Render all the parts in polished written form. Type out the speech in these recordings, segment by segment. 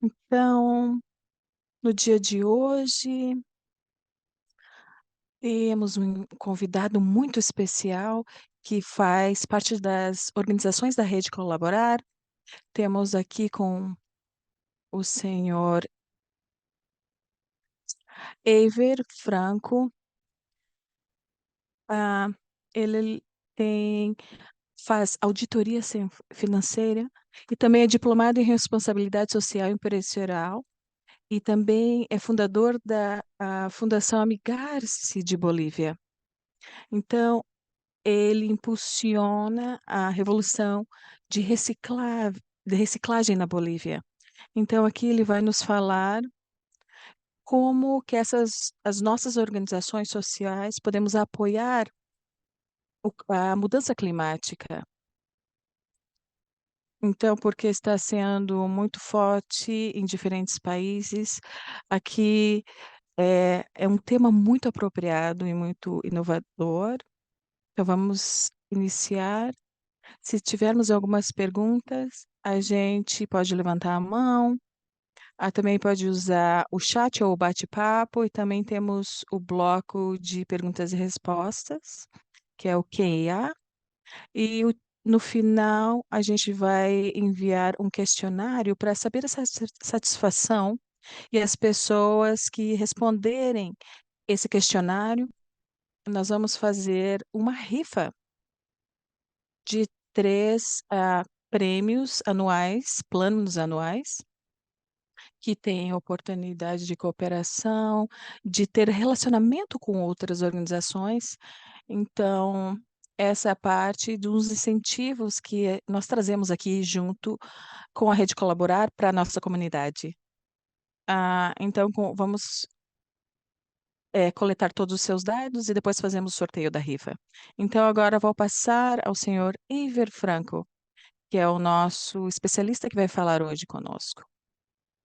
Então, no dia de hoje, temos um convidado muito especial que faz parte das organizações da Rede Colaborar. Temos aqui com o senhor Eiver Franco. Ah, ele tem faz auditoria financeira e também é diplomado em responsabilidade social empresarial e também é fundador da Fundação Amigar-se de Bolívia. Então, ele impulsiona a revolução de de reciclagem na Bolívia. Então, aqui ele vai nos falar como que as nossas organizações sociais podemos apoiar a mudança climática. Então, porque está sendo muito forte em diferentes países, aqui é um tema muito apropriado e muito inovador. Então, vamos iniciar. Se tivermos algumas perguntas, a gente pode levantar a mão. Também pode usar o chat ou o bate-papo, e também temos o bloco de perguntas e respostas, que é o Q&A. No final, a gente vai enviar um questionário para saber essa satisfação, e as pessoas que responderem esse questionário, nós vamos fazer uma rifa de três prêmios anuais, planos anuais, que têm oportunidade de cooperação, de ter relacionamento com outras organizações. Então, essa é a parte dos incentivos que nós trazemos aqui junto com a Rede Colaborar para a nossa comunidade. Então, vamos coletar todos os seus dados e depois fazemos o sorteio da rifa. Então, agora vou passar ao senhor Iver Franco, que é o nosso especialista que vai falar hoje conosco.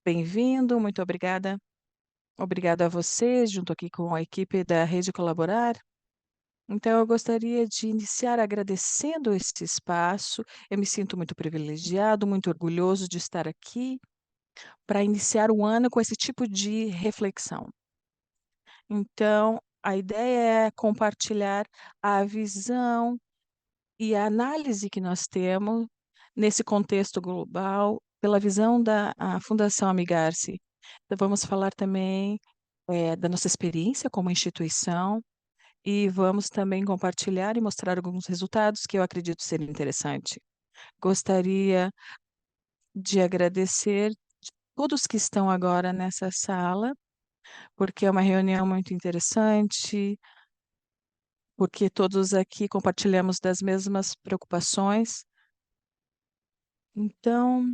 Bem-vindo, muito obrigada. Obrigada a você, junto aqui com a equipe da Rede Colaborar. Então, eu gostaria de iniciar agradecendo este espaço. Eu me sinto muito privilegiado, muito orgulhoso de estar aqui para iniciar o ano com esse tipo de reflexão. Então, a ideia é compartilhar a visão e a análise que nós temos nesse contexto global pela visão da Fundação Amigar-se. Então, vamos falar também da nossa experiência como instituição e vamos também compartilhar e mostrar alguns resultados que eu acredito ser interessante. Gostaria de agradecer todos que estão agora nessa sala, porque é uma reunião muito interessante, porque todos aqui compartilhamos das mesmas preocupações. Então,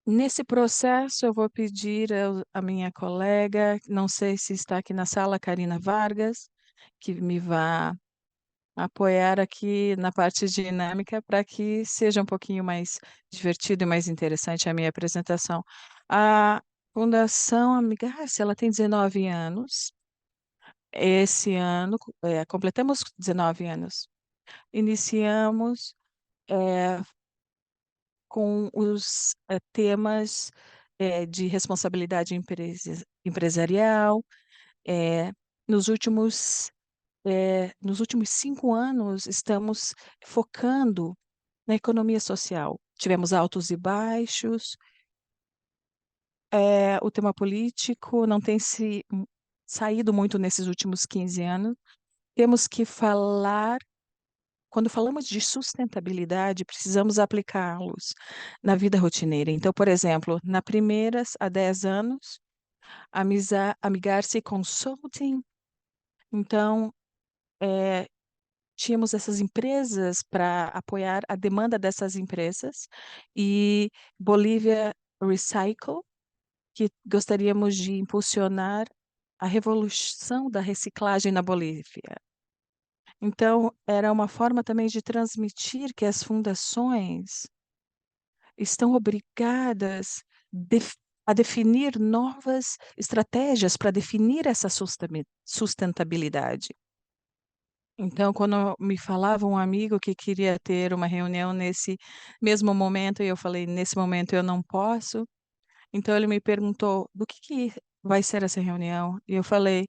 nesse processo, eu vou pedir à minha colega, não sei se está aqui na sala, Karina Vargas, que me vá apoiar aqui na parte dinâmica para que seja um pouquinho mais divertido e mais interessante a minha apresentação. A Fundação Amigar-se, ela tem 19 anos. Esse ano, completamos 19 anos. Iniciamos eh, com os temas de responsabilidade empresarial. eh, nos últimos, nos últimos 5 anos, estamos focando na economia social. Tivemos altos e baixos, o tema político não tem saído muito nesses últimos 15 anos. Temos que falar, quando falamos de sustentabilidade, precisamos aplicá-los na vida rotineira. Então, por exemplo, na primeiras há 10 anos, Amigar-se Consulting. Então, tínhamos essas empresas para apoiar a demanda dessas empresas e Bolívia Recycle, que gostaríamos de impulsionar a revolução da reciclagem na Bolívia. Então, era uma forma também de transmitir que as fundações estão obrigadas a definir novas estratégias para definir essa sustentabilidade. Então, quando me falava um amigo que queria ter uma reunião nesse mesmo momento, e eu falei, nesse momento eu não posso, Então ele me perguntou do que vai ser essa reunião, e eu falei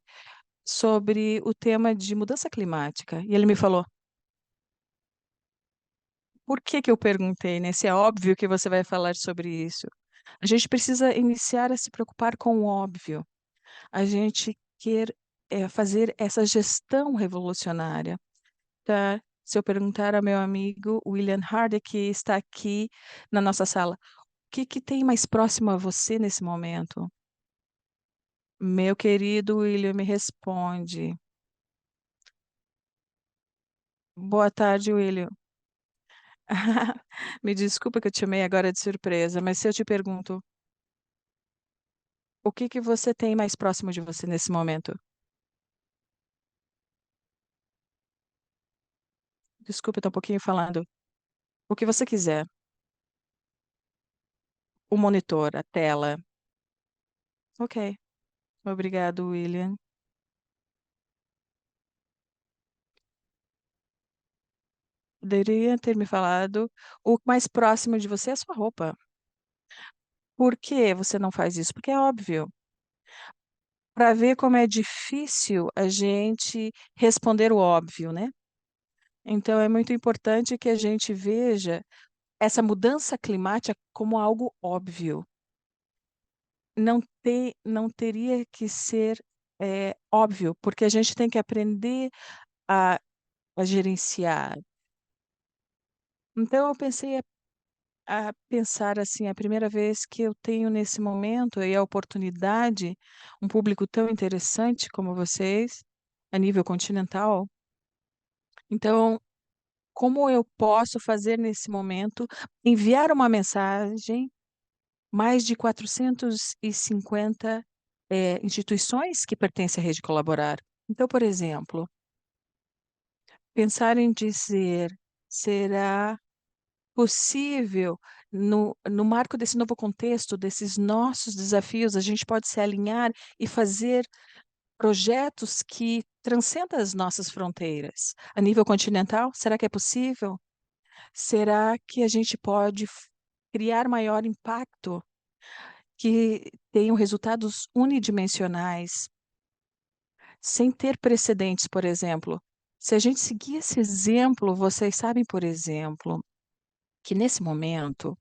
sobre o tema de mudança climática. E ele me falou: "Por que que eu perguntei, né? Se é óbvio que você vai falar sobre isso. A gente precisa iniciar a se preocupar com o óbvio. A gente quer fazer essa gestão revolucionária, tá? Se eu perguntar ao meu amigo William Hardy, que está aqui na nossa sala, o que que tem mais próximo a você nesse momento? Meu querido William me responde: Boa tarde, William. Me desculpa que eu te chamei agora de surpresa, mas se eu te pergunto, o que que você tem mais próximo de você nesse momento? Desculpa, eu tô um pouquinho falando. O que você quiser. O monitor, a tela. Ok. Obrigado, William. Poderia ter me falado o mais próximo de você é a sua roupa. Por que você não faz isso? Porque é óbvio. Para ver como é difícil a gente responder o óbvio, né? Então é muito importante que a gente veja essa mudança climática como algo óbvio. Não teria que ser, óbvio, porque a gente tem que aprender a gerenciar. Então eu pensei a pensar assim, a primeira vez que eu tenho nesse momento e a oportunidade, um público tão interessante como vocês, a nível continental, então como eu posso fazer nesse momento, enviar uma mensagem, mais de 450 instituições que pertencem à Rede Colaborar. Então, por exemplo, pensar em dizer: "Será possível, no marco desse novo contexto, desses nossos desafios, a gente pode se alinhar e fazer projetos que transcendam as nossas fronteiras? A nível continental, será que é possível? Será que a gente pode criar maior impacto, que tenham resultados unidimensionais, sem ter precedentes, por exemplo?" Se a gente seguir esse exemplo, vocês sabem, por exemplo, que nesse momento,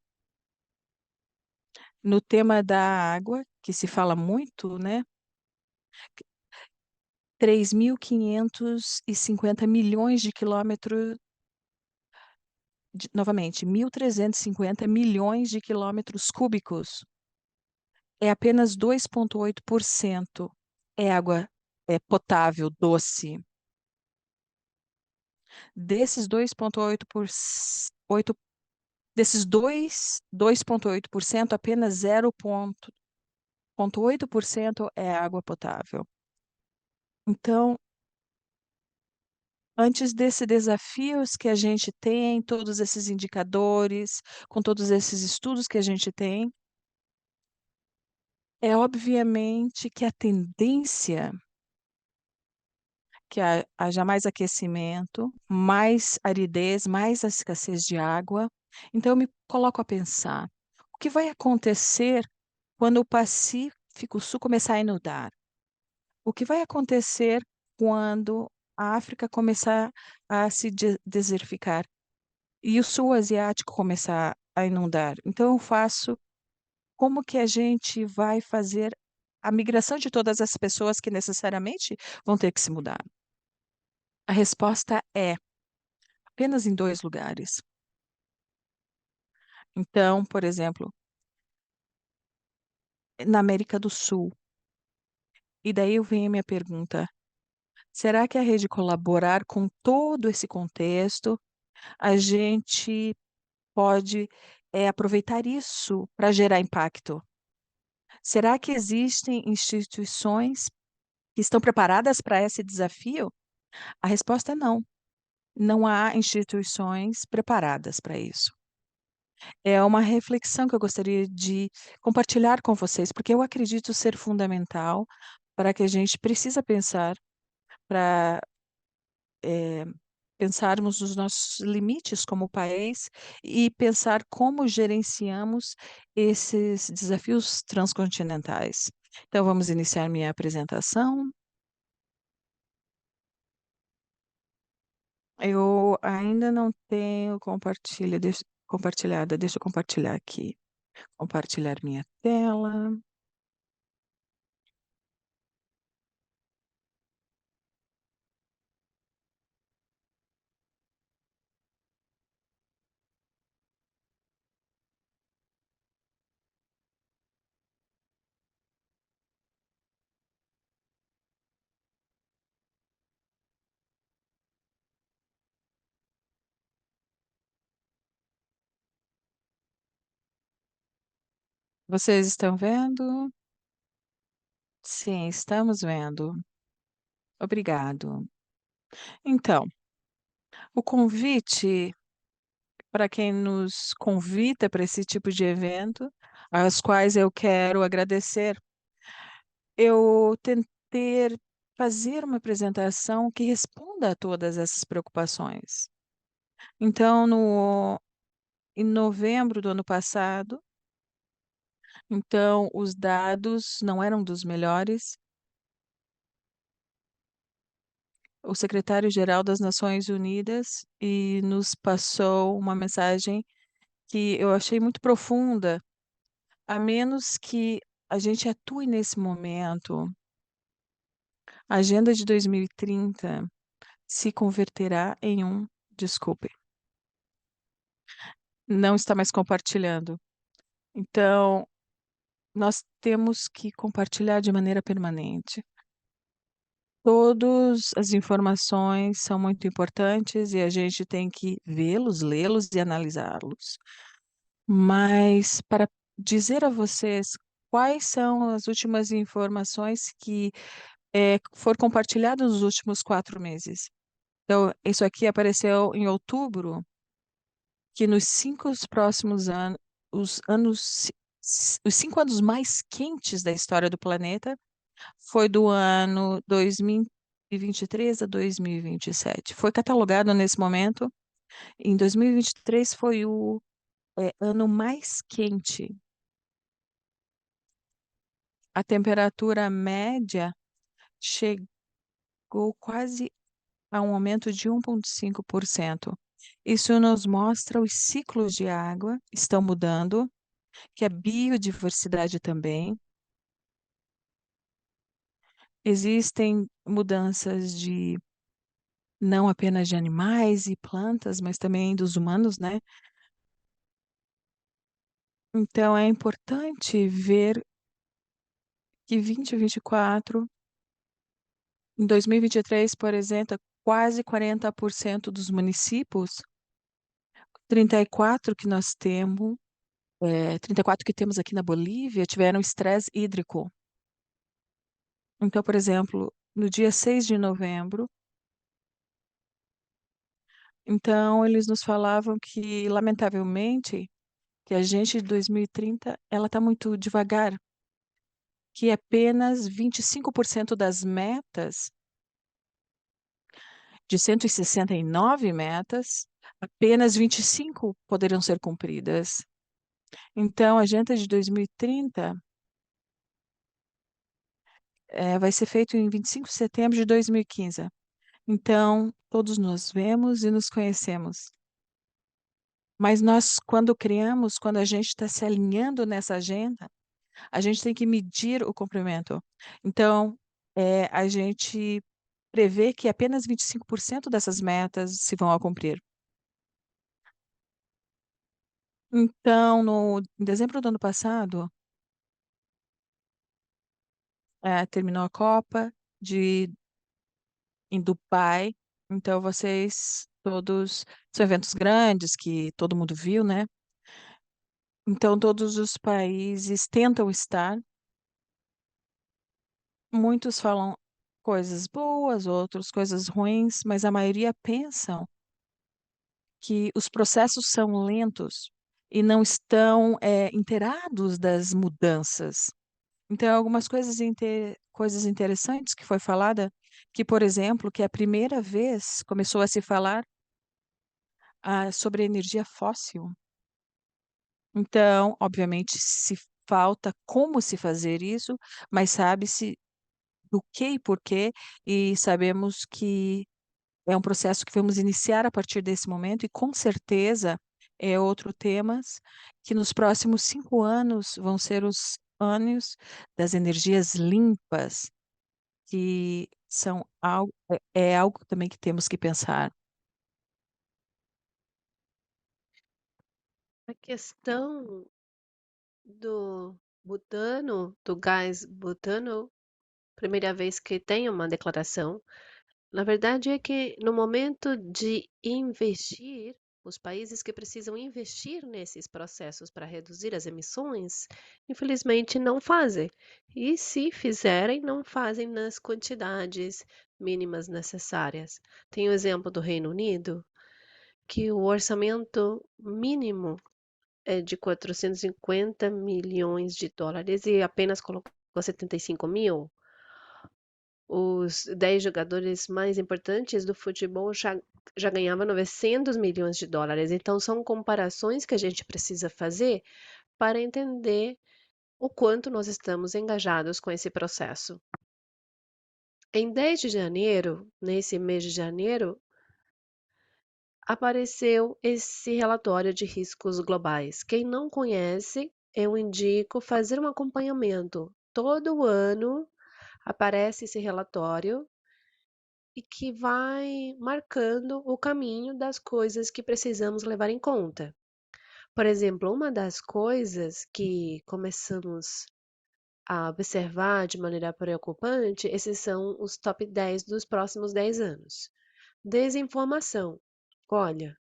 no tema da água, que se fala muito, né, 3.550 milhões de quilômetros, novamente, 1.350 milhões de quilômetros cúbicos, é apenas 2,8% é água potável, doce. Desses 2,8%, desses 2,8%, apenas 0,8% é água potável. Então, antes desse desafios que a gente tem, todos esses indicadores, com todos esses estudos que a gente tem, é obviamente que a tendência que haja mais aquecimento, mais aridez, mais a escassez de água. Então eu me coloco a pensar: o que vai acontecer quando o Pacífico Sul começar a inundar? O que vai acontecer quando a África começar a se desertificar e o sul asiático começar a inundar? Então eu faço como que a gente vai fazer a migração de todas as pessoas que necessariamente vão ter que se mudar? A resposta é apenas em 2 lugares. Então, por exemplo, na América do Sul. E daí eu venho a minha pergunta: será que a rede colaborar com todo esse contexto, a gente pode, aproveitar isso para gerar impacto? Será que existem instituições que estão preparadas para esse desafio? A resposta é não. Não há instituições preparadas para isso. É uma reflexão que eu gostaria de compartilhar com vocês, porque eu acredito ser fundamental para que a gente precisa pensar para pensarmos nos nossos limites como país e pensar como gerenciamos esses desafios transcontinentais. Então, vamos iniciar minha apresentação. Eu ainda não tenho compartilhada. Deixa eu compartilhar aqui. Compartilhar minha tela. Vocês estão vendo? Sim, estamos vendo. Obrigado. Então, o convite para quem nos convida para esse tipo de evento, às quais eu quero agradecer. Eu tentei fazer uma apresentação que responda a todas essas preocupações. Então, em novembro do ano passado, então os dados não eram dos melhores. O secretário-geral das Nações Unidas e nos passou uma mensagem que eu achei muito profunda. A menos que a gente atue nesse momento, a Agenda de 2030 se converterá em desculpe, não está mais compartilhando. Então, nós temos que compartilhar de maneira permanente. Todas as informações são muito importantes e a gente tem que vê-los, lê-los e analisá-los. Mas para dizer a vocês quais são as últimas informações que foram compartilhadas nos últimos 4 meses. Então, isso aqui apareceu em outubro, que nos 5 próximos anos, os anos, os 5 anos mais quentes da história do planeta foi do ano 2023 a 2027. Foi catalogado nesse momento. Em 2023 foi o ano mais quente. A temperatura média chegou quase a um aumento de 1,5%. Isso nos mostra os ciclos de água estão mudando, que a biodiversidade também. Existem mudanças de não apenas de animais e plantas, mas também dos humanos, né? Então é importante ver que 2024, em 2023, por exemplo, quase 40% dos municípios, 34 que nós temos, 34 que temos aqui na Bolívia, tiveram estresse hídrico. Então, por exemplo, no dia 6 de novembro, então eles nos falavam que, lamentavelmente, que a gente de 2030, ela está muito devagar, que apenas 25% das metas, de 169 metas, apenas 25 poderiam ser cumpridas. Então, a agenda de 2030 vai ser feito em 25 de setembro de 2015. Então, todos nos vemos e nos conhecemos. Mas nós, quando criamos, quando a gente está se alinhando nessa agenda, a gente tem que medir o cumprimento. Então, a gente prevê que apenas 25% dessas metas se vão a cumprir. Então, em dezembro do ano passado, terminou a Copa de, em Dubai. Então, vocês todos, são eventos grandes que todo mundo viu, né? Então, todos os países tentam estar. Muitos falam coisas boas, outros coisas ruins, mas a maioria pensam que os processos são lentos e não estão inteirados das mudanças. Então algumas coisas interessantes que foi falada, que, por exemplo, que é a primeira vez começou a se falar, sobre energia fóssil. Então, obviamente, se falta como se fazer isso, mas sabe-se do que e porquê, e sabemos que é um processo que vamos iniciar a partir desse momento e com certeza é outro temas que nos próximos 5 anos vão ser os anos das energias limpas, que são algo é algo também que temos que pensar. A questão do butano, do gás butano, primeira vez que tem uma declaração, na verdade é que no momento de investir, os países que precisam investir nesses processos para reduzir as emissões, infelizmente não fazem. E se fizerem, não fazem nas quantidades mínimas necessárias. Tem o exemplo do Reino Unido, que o orçamento mínimo é de 450 milhões de dólares e apenas colocou 75 mil. Os 10 jogadores mais importantes do futebol já ganhavam 900 milhões de dólares. Então, são comparações que a gente precisa fazer para entender o quanto nós estamos engajados com esse processo. Em 10 de janeiro, nesse mês de janeiro, apareceu esse relatório de riscos globais. Quem não conhece, eu indico fazer um acompanhamento. Todo ano aparece esse relatório e que vai marcando o caminho das coisas que precisamos levar em conta. Por exemplo, uma das coisas que começamos a observar de maneira preocupante, esses são os top 10 dos próximos 10 anos. Desinformação. Olha,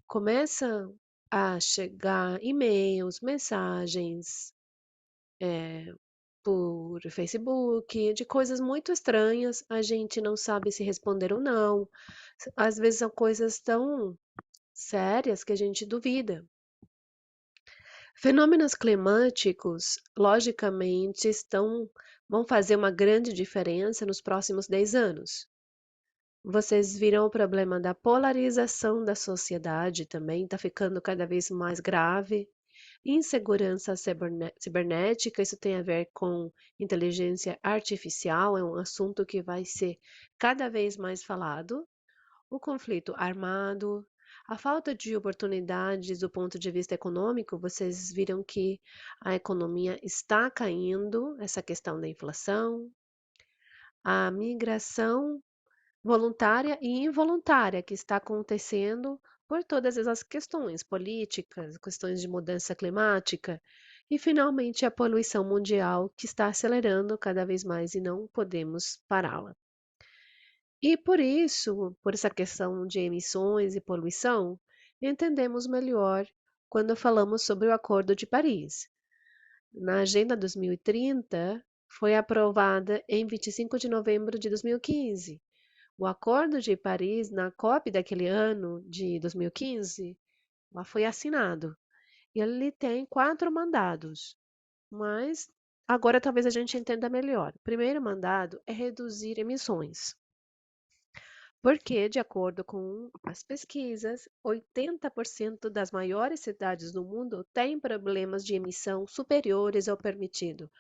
começam a chegar e-mails, mensagens, por Facebook, de coisas muito estranhas, a gente não sabe se responder ou não. Às vezes são coisas tão sérias que a gente duvida. Fenômenos climáticos, logicamente, vão fazer uma grande diferença nos próximos 10 anos. Vocês viram o problema da polarização da sociedade também, está ficando cada vez mais grave. Insegurança cibernética, isso tem a ver com inteligência artificial, é um assunto que vai ser cada vez mais falado. O conflito armado, a falta de oportunidades do ponto de vista econômico, vocês viram que a economia está caindo, essa questão da inflação, a migração voluntária e involuntária que está acontecendo por todas essas questões políticas, questões de mudança climática e, finalmente, a poluição mundial que está acelerando cada vez mais e não podemos pará-la. E por isso, por essa questão de emissões e poluição, entendemos melhor quando falamos sobre o Acordo de Paris. Na Agenda 2030, foi aprovada em 25 de novembro de 2015. O Acordo de Paris, na COP daquele ano de 2015, lá foi assinado. E ele tem 4 mandados, mas agora talvez a gente entenda melhor. O primeiro mandado é reduzir emissões. Porque, de acordo com as pesquisas, 80% das maiores cidades do mundo têm problemas de emissão superiores ao permitido.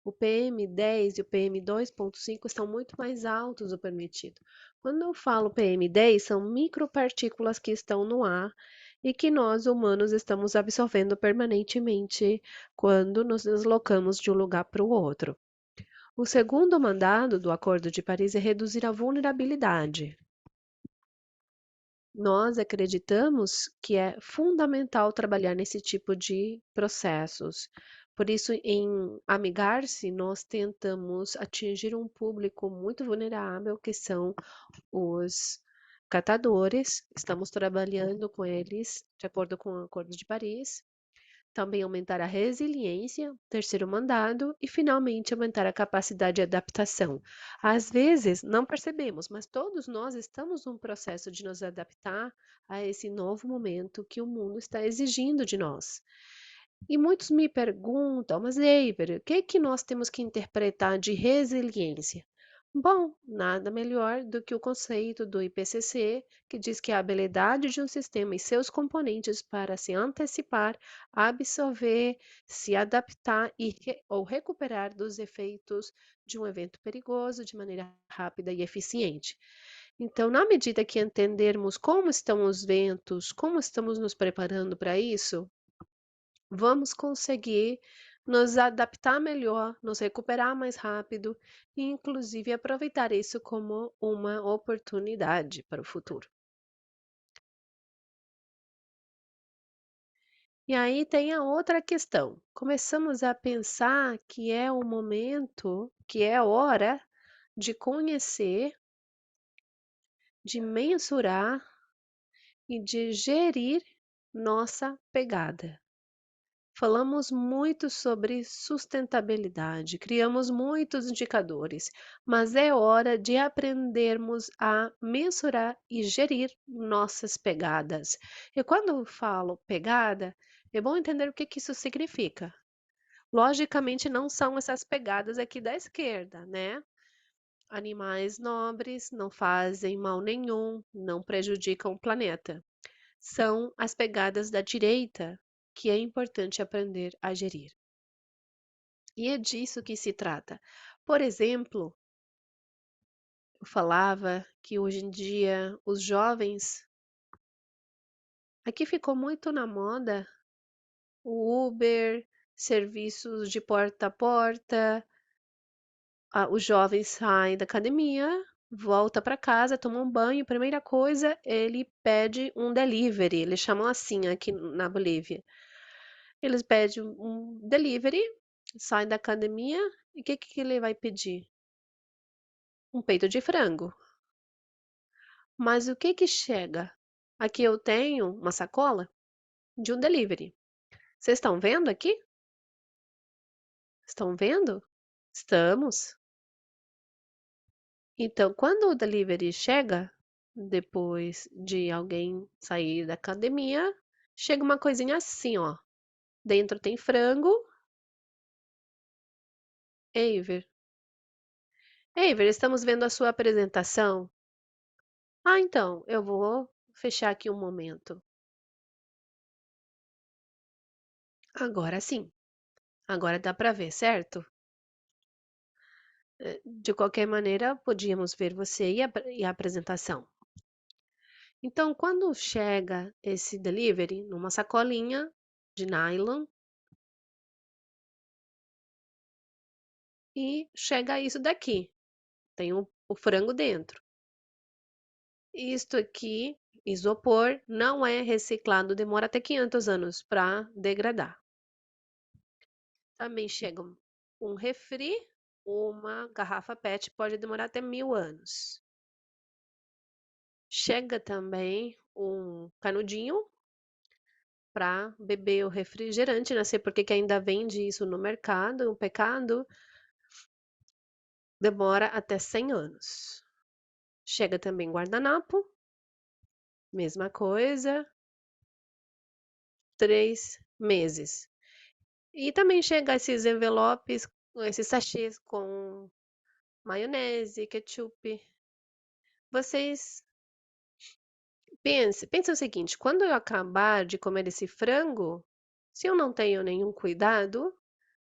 O PM10 e o PM2,5 estão muito mais altos do permitido. Quando eu falo PM10, são micropartículas que estão no ar e que nós humanos estamos absorvendo permanentemente quando nos deslocamos de um lugar para o outro. O segundo mandado do Acordo de Paris é reduzir a vulnerabilidade. Nós acreditamos que é fundamental trabalhar nesse tipo de processos. Por isso, em Amigar-se, nós tentamos atingir um público muito vulnerável, que são os catadores. Estamos trabalhando com eles, de acordo com o Acordo de Paris. Também aumentar a resiliência, terceiro mandado, e finalmente aumentar a capacidade de adaptação. Às vezes não percebemos, mas todos nós estamos num processo de nos adaptar a esse novo momento que o mundo está exigindo de nós. E muitos me perguntam, mas Eiver, o que é que nós temos que interpretar de resiliência? Bom, nada melhor do que o conceito do IPCC, que diz que é a habilidade de um sistema e seus componentes para se antecipar, absorver, se adaptar ou recuperar dos efeitos de um evento perigoso de maneira rápida e eficiente. Então, na medida que entendermos como estão os ventos, como estamos nos preparando para isso, vamos conseguir nos adaptar melhor, nos recuperar mais rápido e, inclusive, aproveitar isso como uma oportunidade para o futuro. E aí tem a outra questão. Começamos a pensar que é o momento, que é a hora de conhecer, de mensurar e de gerir nossa pegada. Falamos muito sobre sustentabilidade, criamos muitos indicadores, mas é hora de aprendermos a mensurar e gerir nossas pegadas. E quando eu falo pegada, é bom entender o que que isso significa. Logicamente, não são essas pegadas aqui da esquerda, né? Animais nobres não fazem mal nenhum, não prejudicam o planeta. São as pegadas da direita que é importante aprender a gerir. E é disso que se trata. Por exemplo, eu falava que hoje em dia os jovens, aqui ficou muito na moda o Uber, serviços de porta a porta, os jovens saem da academia, volta para casa, toma um banho, primeira coisa, ele pede um delivery, eles chamam assim aqui na Bolívia. Eles pedem um delivery, saem da academia e o que que ele vai pedir? Um peito de frango. Mas o que que chega? Aqui eu tenho uma sacola de um delivery. Vocês estão vendo aqui? Estão vendo? Estamos. Então, quando o delivery chega, depois de alguém sair da academia, chega uma coisinha assim, ó. Dentro tem frango. Eiver, Eiver, estamos vendo a sua apresentação. Ah, então, eu vou fechar aqui um momento. Agora sim, agora dá para ver, certo? De qualquer maneira, podíamos ver você e a apresentação. Então, quando chega esse delivery numa sacolinha de nylon e chega isso daqui, tem o frango dentro. Isto aqui, isopor, não é reciclado, demora até 500 anos para degradar. Também chega um refri, uma garrafa PET pode demorar até 1000 anos. Chega também um canudinho para beber o refrigerante, não sei por que que ainda vende isso no mercado, um pecado, demora até 100 anos. Chega também guardanapo, mesma coisa, 3 meses. E também chega esses envelopes, esses sachês com maionese, ketchup. Vocês pense o seguinte, quando eu acabar de comer esse frango, se eu não tenho nenhum cuidado,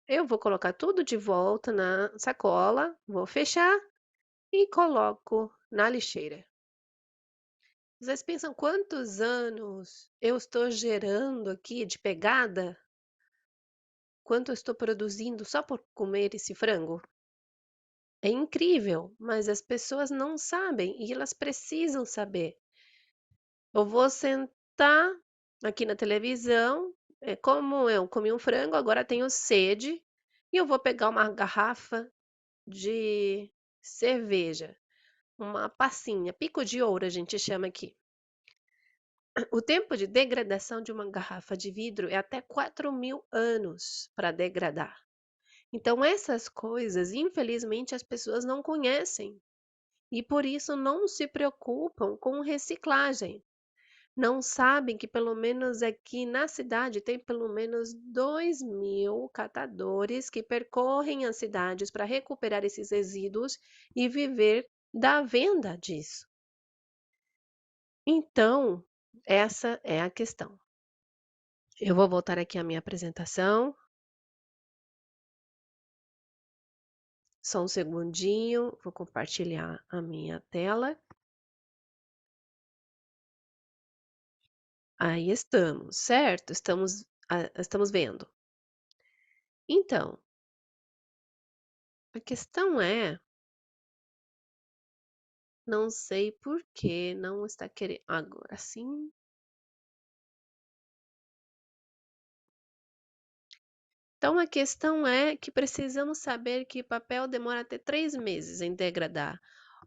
eu vou colocar tudo de volta na sacola, vou fechar e coloco na lixeira. Vocês pensam quantos anos eu estou gerando aqui de pegada? Quanto eu estou produzindo só por comer esse frango? É incrível, mas as pessoas não sabem e elas precisam saber. Eu vou sentar aqui na televisão, como eu comi um frango, agora tenho sede e eu vou pegar uma garrafa de cerveja, uma passinha, pico de ouro a gente chama aqui. O tempo de degradação de uma garrafa de vidro é até 4.000 anos para degradar. Então, essas coisas, infelizmente, as pessoas não conhecem e por isso não se preocupam com reciclagem. Não sabem que pelo menos aqui na cidade tem pelo menos 2.000 catadores que percorrem as cidades para recuperar esses resíduos e viver da venda disso. Então, essa é a questão. Eu vou voltar aqui à minha apresentação. Só um segundinho, vou compartilhar a minha tela. Aí estamos, certo? Estamos vendo. Então, a questão é, não sei por que não está querendo. Agora sim. Então, a questão é que precisamos saber que papel demora até 3 meses em degradar,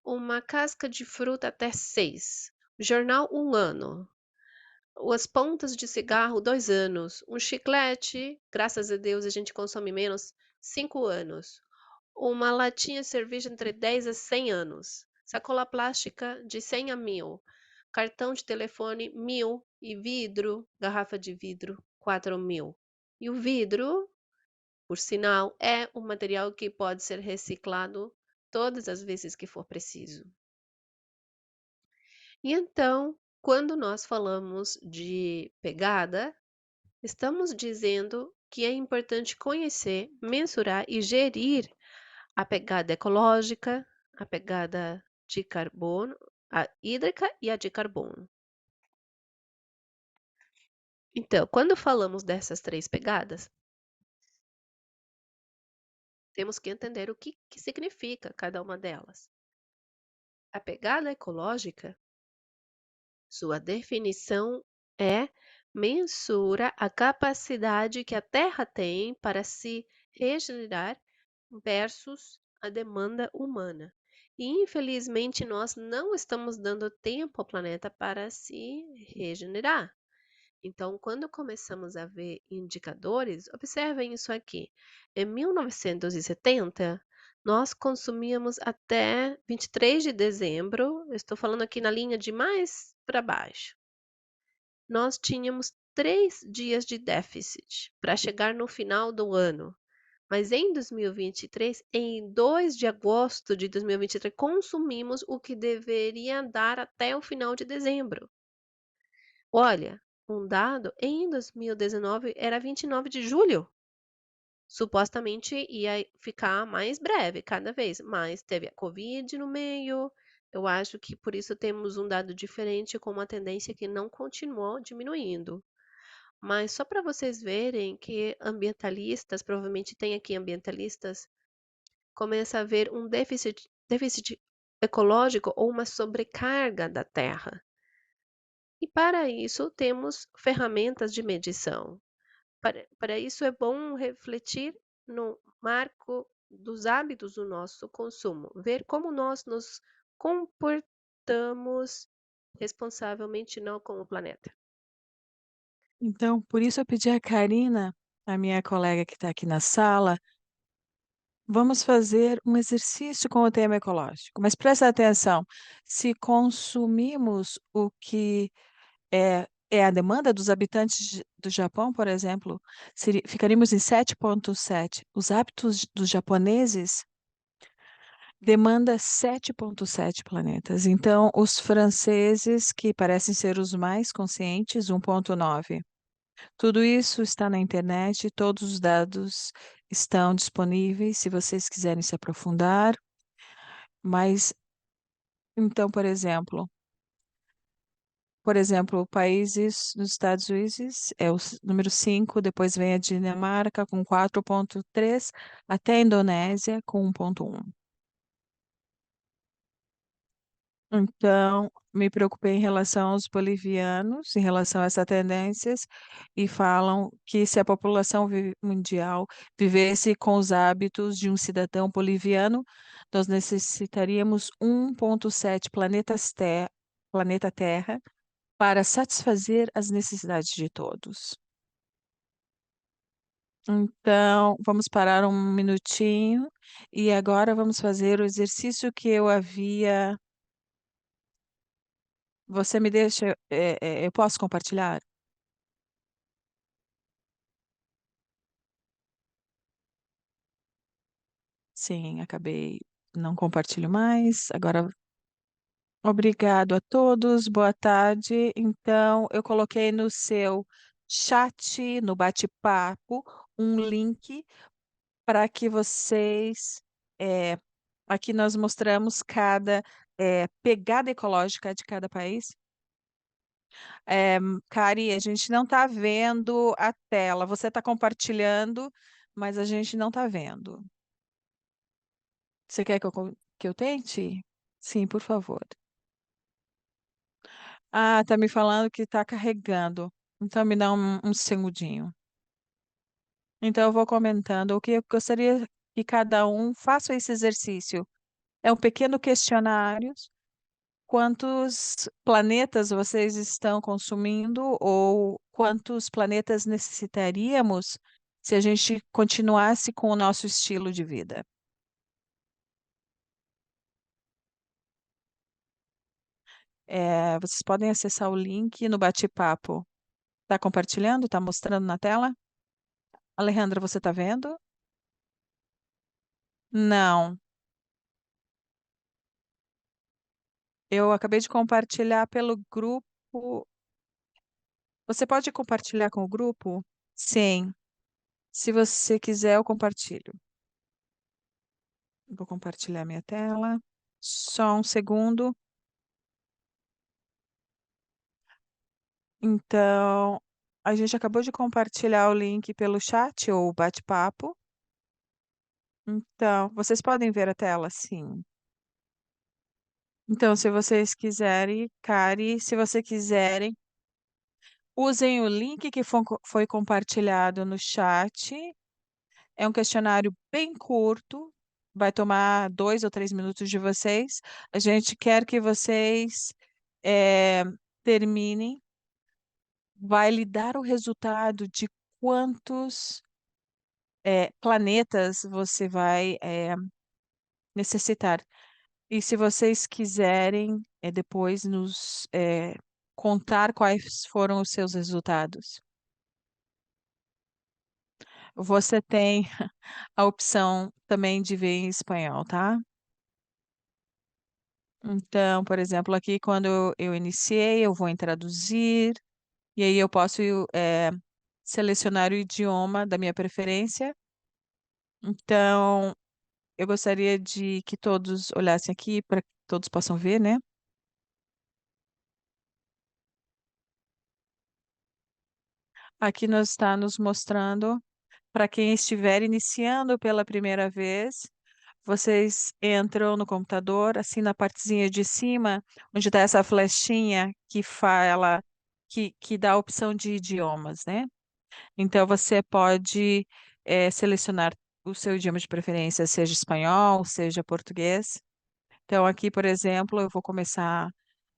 uma casca de fruta até 6, jornal 1 ano, as pontas de cigarro 2 anos, um chiclete, graças a Deus a gente consome menos, 5 anos, uma latinha de cerveja entre 10 a 100 anos, sacola plástica de 100 a 1000, cartão de telefone 1000 e vidro, garrafa de vidro 4.000. E o vidro, por sinal, é um material que pode ser reciclado todas as vezes que for preciso. E então, quando nós falamos de pegada, estamos dizendo que é importante conhecer, mensurar e gerir a pegada ecológica, a pegada de carbono, a hídrica e a de carbono. Então, quando falamos dessas três pegadas, temos que entender o que significa cada uma delas. A pegada ecológica, sua definição é mensura a capacidade que a Terra tem para se regenerar versus a demanda humana. E infelizmente nós não estamos dando tempo ao planeta para se regenerar. Então, quando começamos a ver indicadores, observem isso aqui. Em 1970, nós consumíamos até 23 de dezembro, eu estou falando aqui na linha de mais para baixo, nós tínhamos 3 dias de déficit para chegar no final do ano. Mas em 2023, em 2 de agosto de 2023, consumimos o que deveria dar até o final de dezembro. Olha, um dado em 2019 era 29 de julho. Supostamente ia ficar mais breve cada vez, mas teve a Covid no meio. Eu acho que por isso temos um dado diferente com uma tendência que não continuou diminuindo. Mas só para vocês verem que ambientalistas, provavelmente tem aqui ambientalistas, começa a haver um déficit ecológico ou uma sobrecarga da terra. E para isso temos ferramentas de medição. Para isso é bom refletir no marco dos hábitos do nosso consumo, ver como nós nos comportamos responsavelmente não com o planeta. Então, por isso eu pedi à Karina, a minha colega que está aqui na sala, vamos fazer um exercício com o tema ecológico. Mas presta atenção, se consumimos o que é a demanda dos habitantes do Japão, por exemplo, ficaríamos em 7,7. Os hábitos dos japoneses demanda 7,7 planetas. Então, os franceses, que parecem ser os mais conscientes, 1,9. Tudo isso está na internet, todos os dados estão disponíveis se vocês quiserem se aprofundar. Mas, então, países nos Estados Unidos é o número 5, depois vem a Dinamarca com 4,3, até a Indonésia com 1,1. Então, me preocupei em relação aos bolivianos, em relação a essas tendências, e falam que se a população mundial vivesse com os hábitos de um cidadão boliviano, nós necessitaríamos 1,7 planeta Terra para satisfazer as necessidades de todos. Então, vamos parar um minutinho e agora vamos fazer o exercício que eu havia Você me deixa, eu posso compartilhar? Sim, acabei, não compartilho mais. Agora, obrigado a todos, boa tarde. Então, eu coloquei no seu chat, no bate-papo, um link para que vocês. é, Aqui nós mostramos cada pegada ecológica de cada país. Cari, a gente não está vendo a tela. Você está compartilhando, mas a gente não está vendo. Você quer que eu tente? Sim, por favor. Ah, tá me falando que está carregando. Então me dá um segundinho. Então eu vou comentando. O que eu gostaria que cada um faça esse exercício. É um pequeno questionário. Quantos planetas vocês estão consumindo ou quantos planetas necessitaríamos se a gente continuasse com o nosso estilo de vida? Vocês podem acessar o link no bate-papo. Está compartilhando? Está mostrando na tela? Alejandra, você está vendo? Não. Eu acabei de compartilhar pelo grupo. Você pode compartilhar com o grupo? Sim. Se você quiser, eu compartilho. Vou compartilhar minha tela. Só um segundo. Então, a gente acabou de compartilhar o link pelo chat ou bate-papo. Então, vocês podem ver a tela, sim. Então, se vocês quiserem, Cari, se vocês quiserem, usem o link que foi compartilhado no chat. É um questionário bem curto, vai tomar 2 ou 3 minutos de vocês. A gente quer que vocês eh, terminem. Vai lhe dar o resultado de quantos planetas você vai necessitar. E se vocês quiserem depois nos contar quais foram os seus resultados. Você tem a opção também de ver em espanhol, tá? Então, por exemplo, aqui quando eu iniciei, eu vou em traduzir, e aí eu posso selecionar o idioma da minha preferência. Então, eu gostaria de que todos olhassem aqui para que todos possam ver, né? Aqui nós está nos mostrando para quem estiver iniciando pela primeira vez, vocês entram no computador, assim na partezinha de cima, onde está essa flechinha que fala, que dá a opção de idiomas, né? Então você pode selecionar o seu idioma de preferência, seja espanhol, seja português. Então aqui, por exemplo, eu vou começar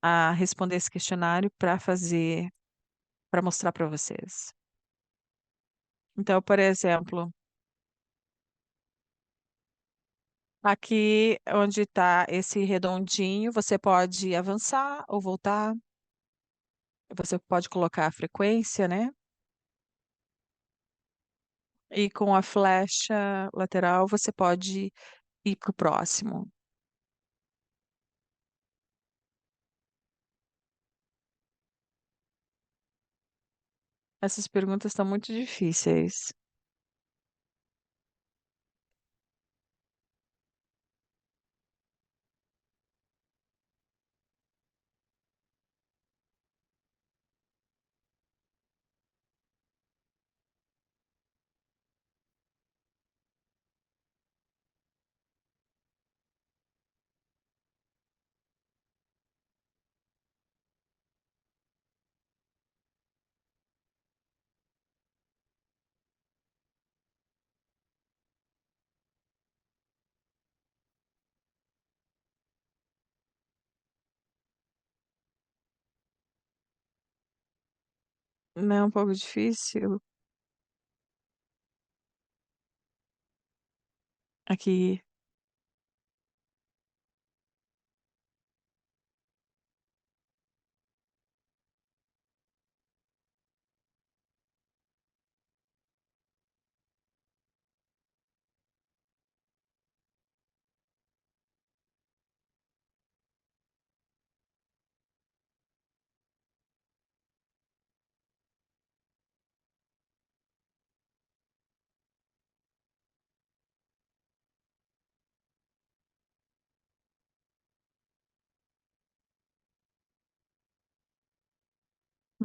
a responder esse questionário para mostrar para vocês. Então, por exemplo, aqui onde está esse redondinho, você pode avançar ou voltar. Você pode colocar a frequência, né? E com a flecha lateral, você pode ir para o próximo. Essas perguntas estão muito difíceis. Não é um pouco difícil? Aqui.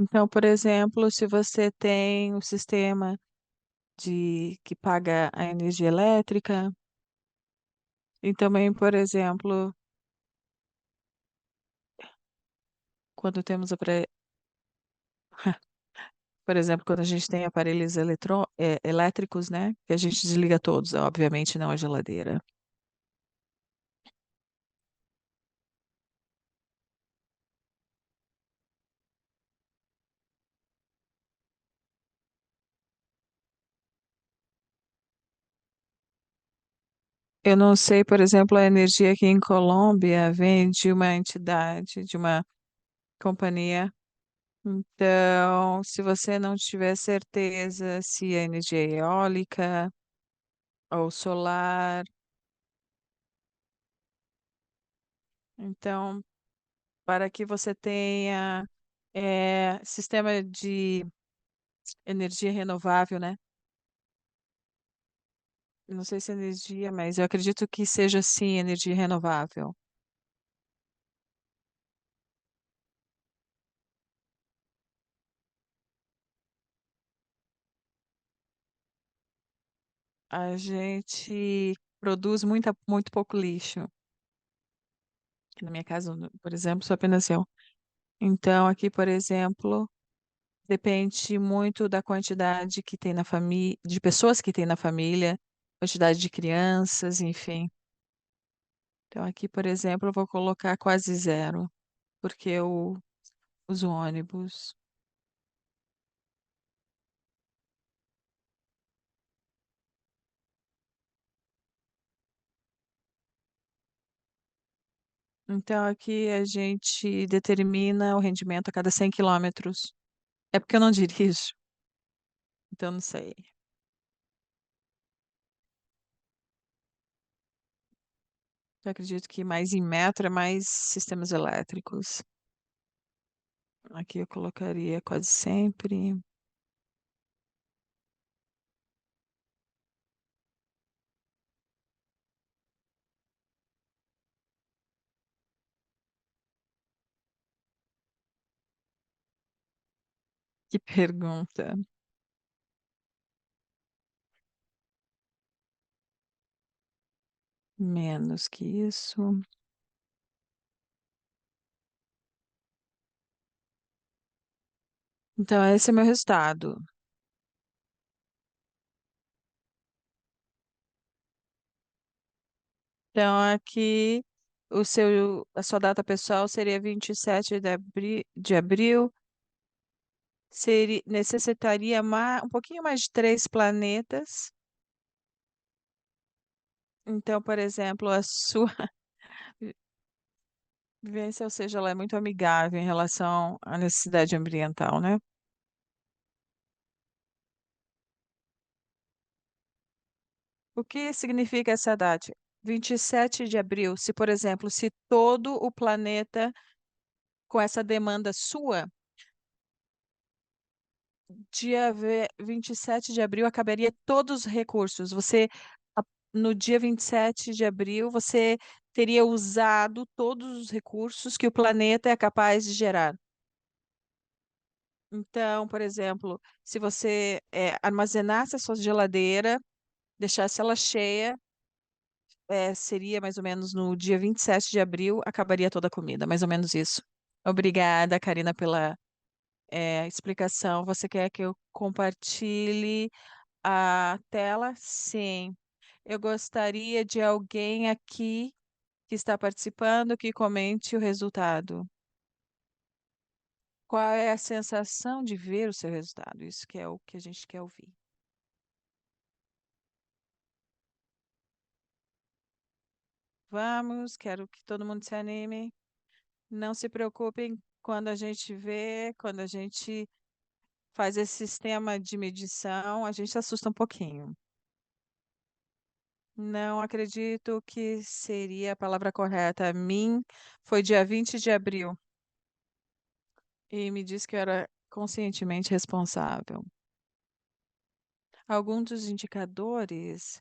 Então, por exemplo, se você tem um sistema de que paga a energia elétrica, e também, por exemplo, quando temos por exemplo, quando a gente tem aparelhos elétricos, né, que a gente desliga todos, obviamente não a geladeira. Eu não sei, por exemplo, a energia aqui em Colômbia vem de uma entidade, de uma companhia. Então, se você não tiver certeza se é energia eólica ou solar, então, para que você tenha sistema de energia renovável, né? Não sei se é energia, mas eu acredito que seja sim energia renovável. A gente produz muito pouco lixo. Aqui na minha casa, por exemplo, sou apenas eu. Então, aqui, por exemplo, depende muito da quantidade que tem na família, de pessoas que tem na família, quantidade de crianças, enfim. Então, aqui, por exemplo, eu vou colocar quase zero, porque eu uso ônibus. Então, aqui a gente determina o rendimento a cada 100 quilômetros. É porque eu não dirijo, então não sei. Eu acredito que mais em metro é mais sistemas elétricos. Aqui eu colocaria quase sempre. Que pergunta. Menos que isso. Então, esse é meu resultado. Então, aqui a sua data pessoal seria 27 de abril. Necessitaria um pouquinho mais de 3 planetas. Então, por exemplo, a sua vivência, ou seja, ela é muito amigável em relação à necessidade ambiental, né? O que significa essa data? 27 de abril, se, por exemplo, se todo o planeta com essa demanda sua, 27 de abril acabaria todos os recursos. A- no dia 27 de abril, você teria usado todos os recursos que o planeta é capaz de gerar. Então, por exemplo, se você armazenasse a sua geladeira, deixasse ela cheia, seria mais ou menos no dia 27 de abril, acabaria toda a comida, mais ou menos isso. Obrigada, Karina, pela explicação. Você quer que eu compartilhe a tela? Sim. Eu gostaria de alguém aqui que está participando que comente o resultado. Qual é a sensação de ver o seu resultado? Isso que é o que a gente quer ouvir. Vamos, quero que todo mundo se anime. Não se preocupem quando a gente vê, quando a gente faz esse sistema de medição, a gente se assusta um pouquinho. Não acredito que seria a palavra correta. Mim foi dia 20 de abril e me disse que eu era conscientemente responsável. Alguns dos indicadores.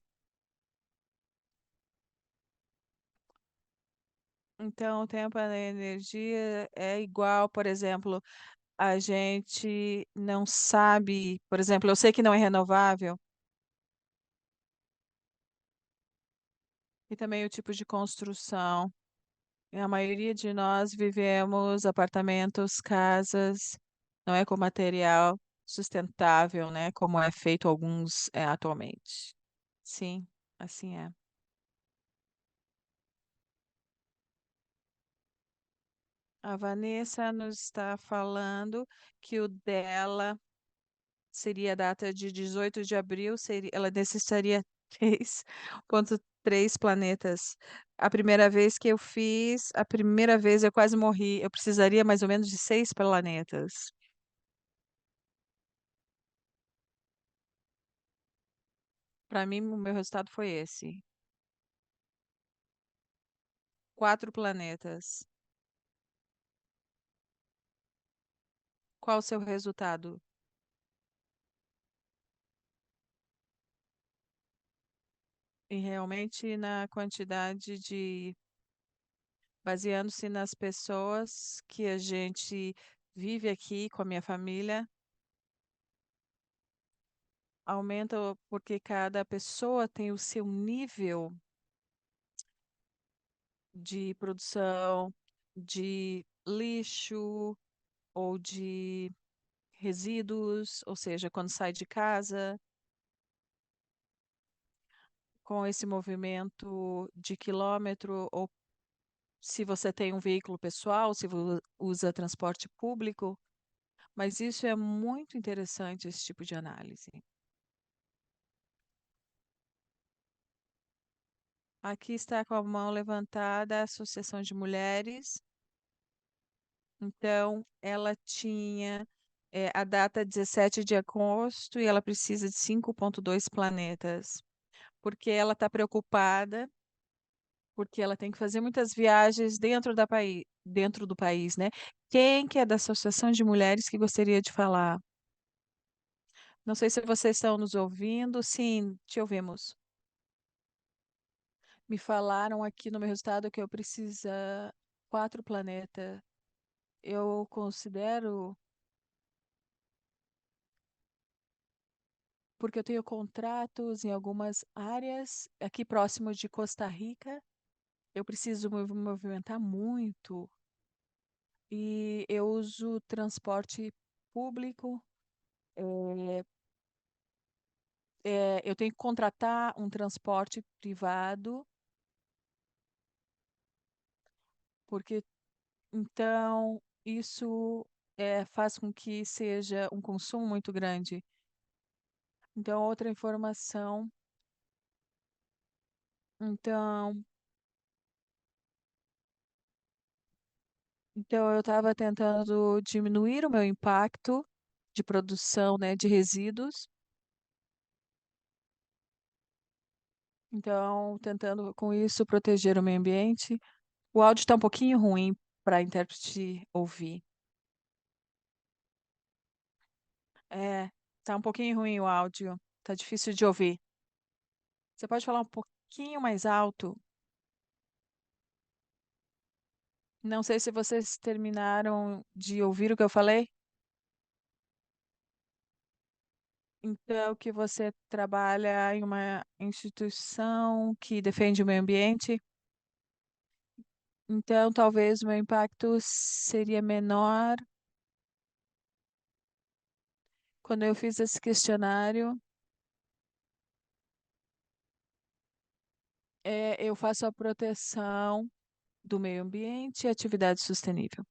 Então, o tempo e a energia é igual, por exemplo, a gente não sabe, por exemplo, eu sei que não é renovável, e também o tipo de construção. E a maioria de nós vivemos apartamentos, casas, não é com material sustentável, né? Como é feito alguns atualmente. Sim, assim é. A Vanessa nos está falando que o dela seria a data de 18 de abril, seria, ela necessitaria 3,3 planetas. A primeira vez que eu fiz, a primeira vez eu quase morri. Eu precisaria mais ou menos de 6 planetas. Para mim, o meu resultado foi esse. 4 planetas. Qual o seu resultado? E realmente na quantidade de, baseando-se nas pessoas que a gente vive aqui com a minha família, aumenta porque cada pessoa tem o seu nível de produção de lixo ou de resíduos, ou seja, quando sai de casa, com esse movimento de quilômetro, ou se você tem um veículo pessoal, se usa transporte público, mas isso é muito interessante, esse tipo de análise. Aqui está com a mão levantada a Associação de Mulheres. Então, ela tinha a data 17 de agosto e ela precisa de 5,2 planetas, porque ela está preocupada, porque ela tem que fazer muitas viagens dentro do país, né? Quem que é da Associação de Mulheres que gostaria de falar? Não sei se vocês estão nos ouvindo. Sim, te ouvimos. Me falaram aqui no meu resultado que eu preciso 4 planetas. Eu considero, porque eu tenho contratos em algumas áreas aqui próximo de Costa Rica. Eu preciso me movimentar muito e eu uso transporte público. eh, eu tenho que contratar um transporte privado, porque então isso faz com que seja um consumo muito grande. Então, outra informação. Então, então eu estava tentando diminuir o meu impacto de produção, né, de resíduos. Então, tentando com isso proteger o meio ambiente. O áudio está um pouquinho ruim para a intérprete ouvir. Tá um pouquinho ruim o áudio. Tá difícil de ouvir. Você pode falar um pouquinho mais alto? Não sei se vocês terminaram de ouvir o que eu falei. Então, que você trabalha em uma instituição que defende o meio ambiente. Então, talvez o meu impacto seria menor. Quando eu fiz esse questionário, eu faço a proteção do meio ambiente e atividade sustentável.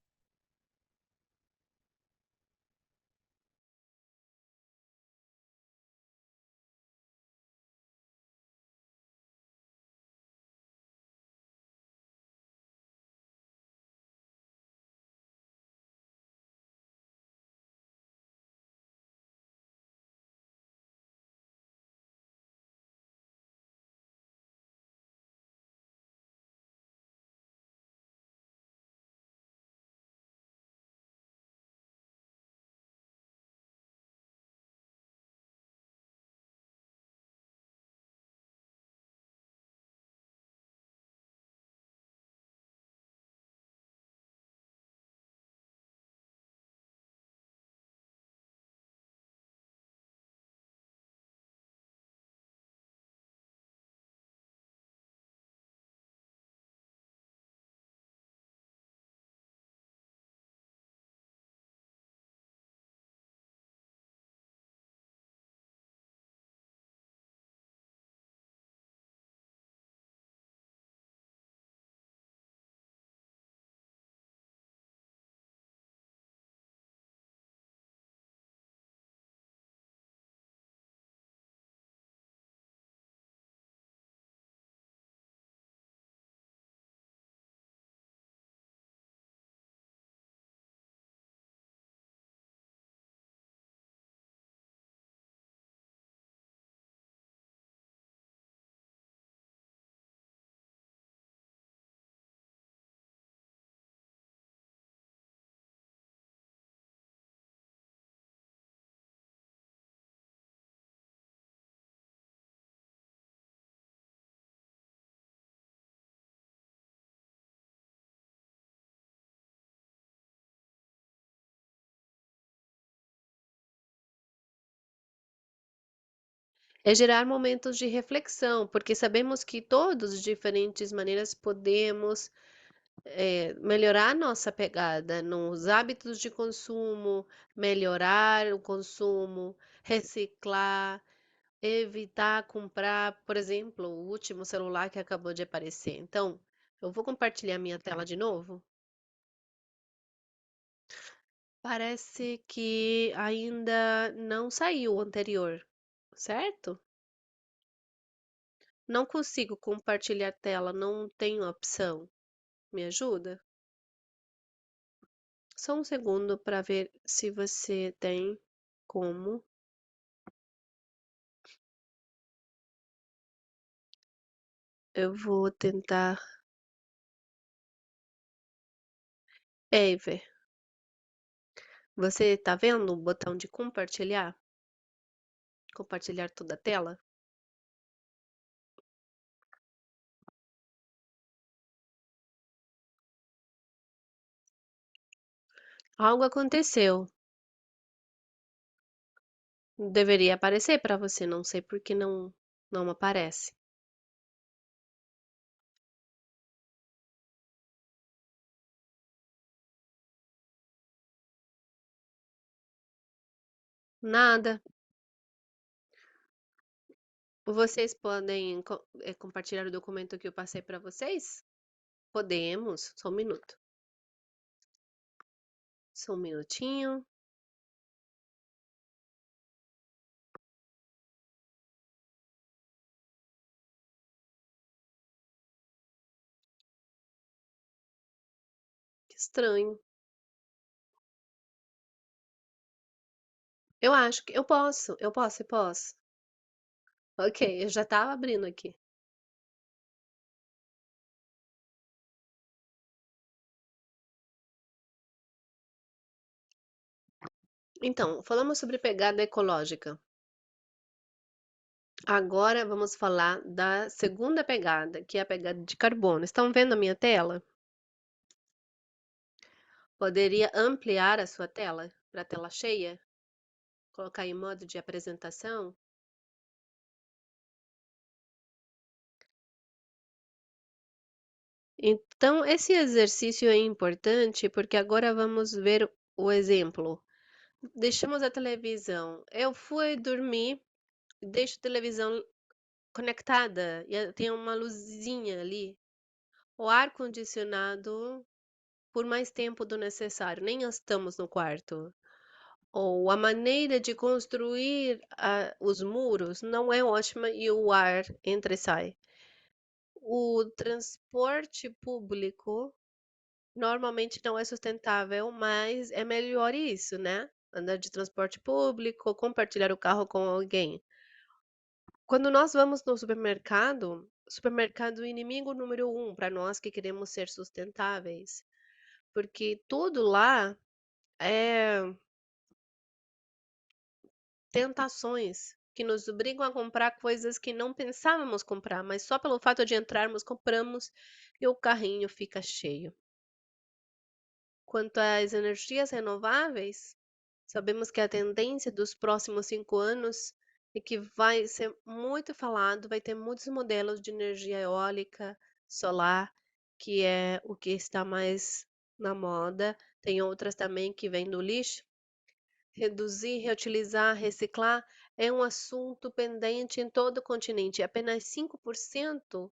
É gerar momentos de reflexão, porque sabemos que todos, de diferentes maneiras, podemos, melhorar nossa pegada nos hábitos de consumo, melhorar o consumo, reciclar, evitar comprar, por exemplo, o último celular que acabou de aparecer. Então, eu vou compartilhar minha tela de novo. Parece que ainda não saiu o anterior, certo? Não consigo compartilhar tela, não tenho opção. Me ajuda? Só um segundo para ver se você tem como. Eu vou tentar. Ever, você tá vendo o botão de compartilhar? Compartilhar toda a tela? Algo aconteceu. Deveria aparecer para você, não sei por que não aparece. Nada. Vocês podem compartilhar o documento que eu passei para vocês? Podemos. Só um minuto. Só um minutinho. Que estranho. Eu acho que eu posso. Ok, eu já estava abrindo aqui. Então, falamos sobre pegada ecológica. Agora vamos falar da segunda pegada, que é a pegada de carbono. Estão vendo a minha tela? Poderia ampliar a sua tela para tela cheia? Colocar em modo de apresentação? Então, esse exercício é importante porque agora vamos ver o exemplo. Deixamos a televisão. Eu fui dormir, deixo a televisão conectada e tem uma luzinha ali. O ar-condicionado por mais tempo do necessário, nem estamos no quarto. Ou a maneira de construir os muros não é ótima e o ar entra e sai. O transporte público normalmente não é sustentável, mas é melhor isso, né? Andar de transporte público, compartilhar o carro com alguém. Quando nós vamos no supermercado, supermercado é o inimigo número um para nós que queremos ser sustentáveis, porque tudo lá é tentações que nos obrigam a comprar coisas que não pensávamos comprar, mas só pelo fato de entrarmos, compramos e o carrinho fica cheio. Quanto às energias renováveis, sabemos que a tendência dos próximos 5 anos é que vai ser muito falado, vai ter muitos modelos de energia eólica, solar, que é o que está mais na moda. Tem outras também que vêm do lixo. Reduzir, reutilizar, reciclar é um assunto pendente em todo o continente. Apenas 5%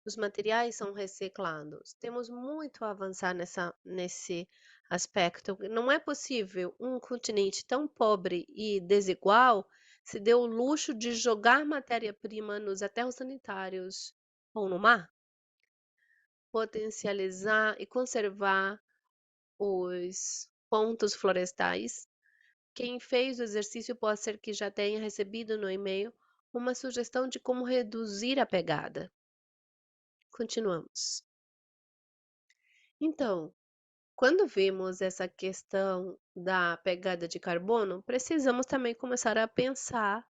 dos materiais são reciclados. Temos muito a avançar nesse aspecto. Não é possível um continente tão pobre e desigual se dê o luxo de jogar matéria-prima nos aterros sanitários ou no mar. Potencializar e conservar os pontos florestais. Quem fez o exercício pode ser que já tenha recebido no e-mail uma sugestão de como reduzir a pegada. Continuamos. Então, quando vemos essa questão da pegada de carbono, precisamos também começar a pensar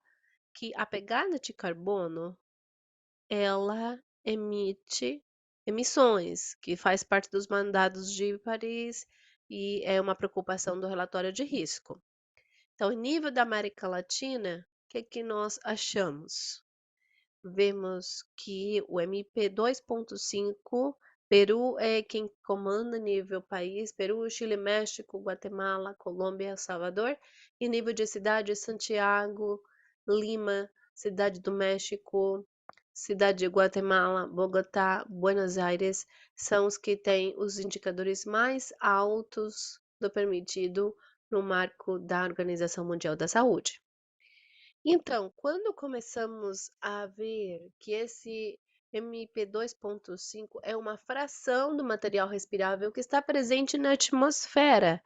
que a pegada de carbono, ela emite emissões, que faz parte dos mandados de Paris e é uma preocupação do relatório de risco. Então, em nível da América Latina, que nós achamos? Vemos que o MP 2.5, Peru é quem comanda nível país, Peru, Chile, México, Guatemala, Colômbia, El Salvador, e nível de cidade, Santiago, Lima, Cidade do México, Cidade de Guatemala, Bogotá, Buenos Aires, são os que têm os indicadores mais altos do permitido no marco da Organização Mundial da Saúde. Então, quando começamos a ver que esse MP2.5 é uma fração do material respirável que está presente na atmosfera,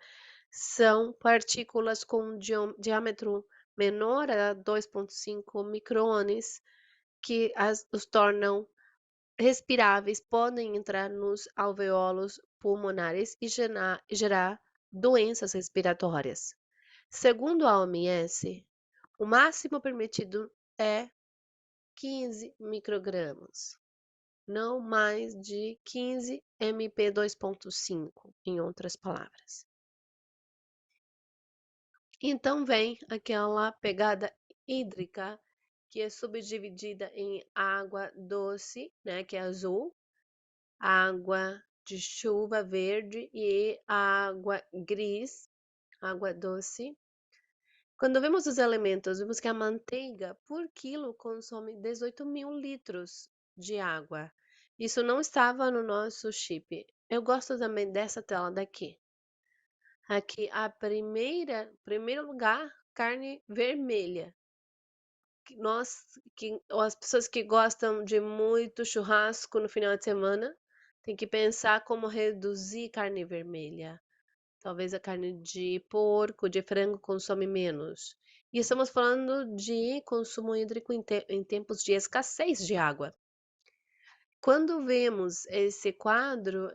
são partículas com diâmetro menor a 2,5 microns que os tornam respiráveis, podem entrar nos alvéolos pulmonares e gerar doenças respiratórias. Segundo a OMS, o máximo permitido é 15 microgramas, não mais de 15 mp 2.5, em outras palavras. Então vem aquela pegada hídrica que é subdividida em água doce, né, que é azul, água de chuva verde e água gris, água doce. Quando vemos os elementos, vemos que a manteiga por quilo consome 18.000 litros de água. Isso não estava no nosso chip. Eu gosto também dessa tela daqui. Aqui, primeiro lugar, carne vermelha. As pessoas que gostam de muito churrasco no final de semana, tem que pensar como reduzir carne vermelha. Talvez a carne de porco, de frango consome menos. E estamos falando de consumo hídrico em tempos de escassez de água. Quando vemos esse quadro,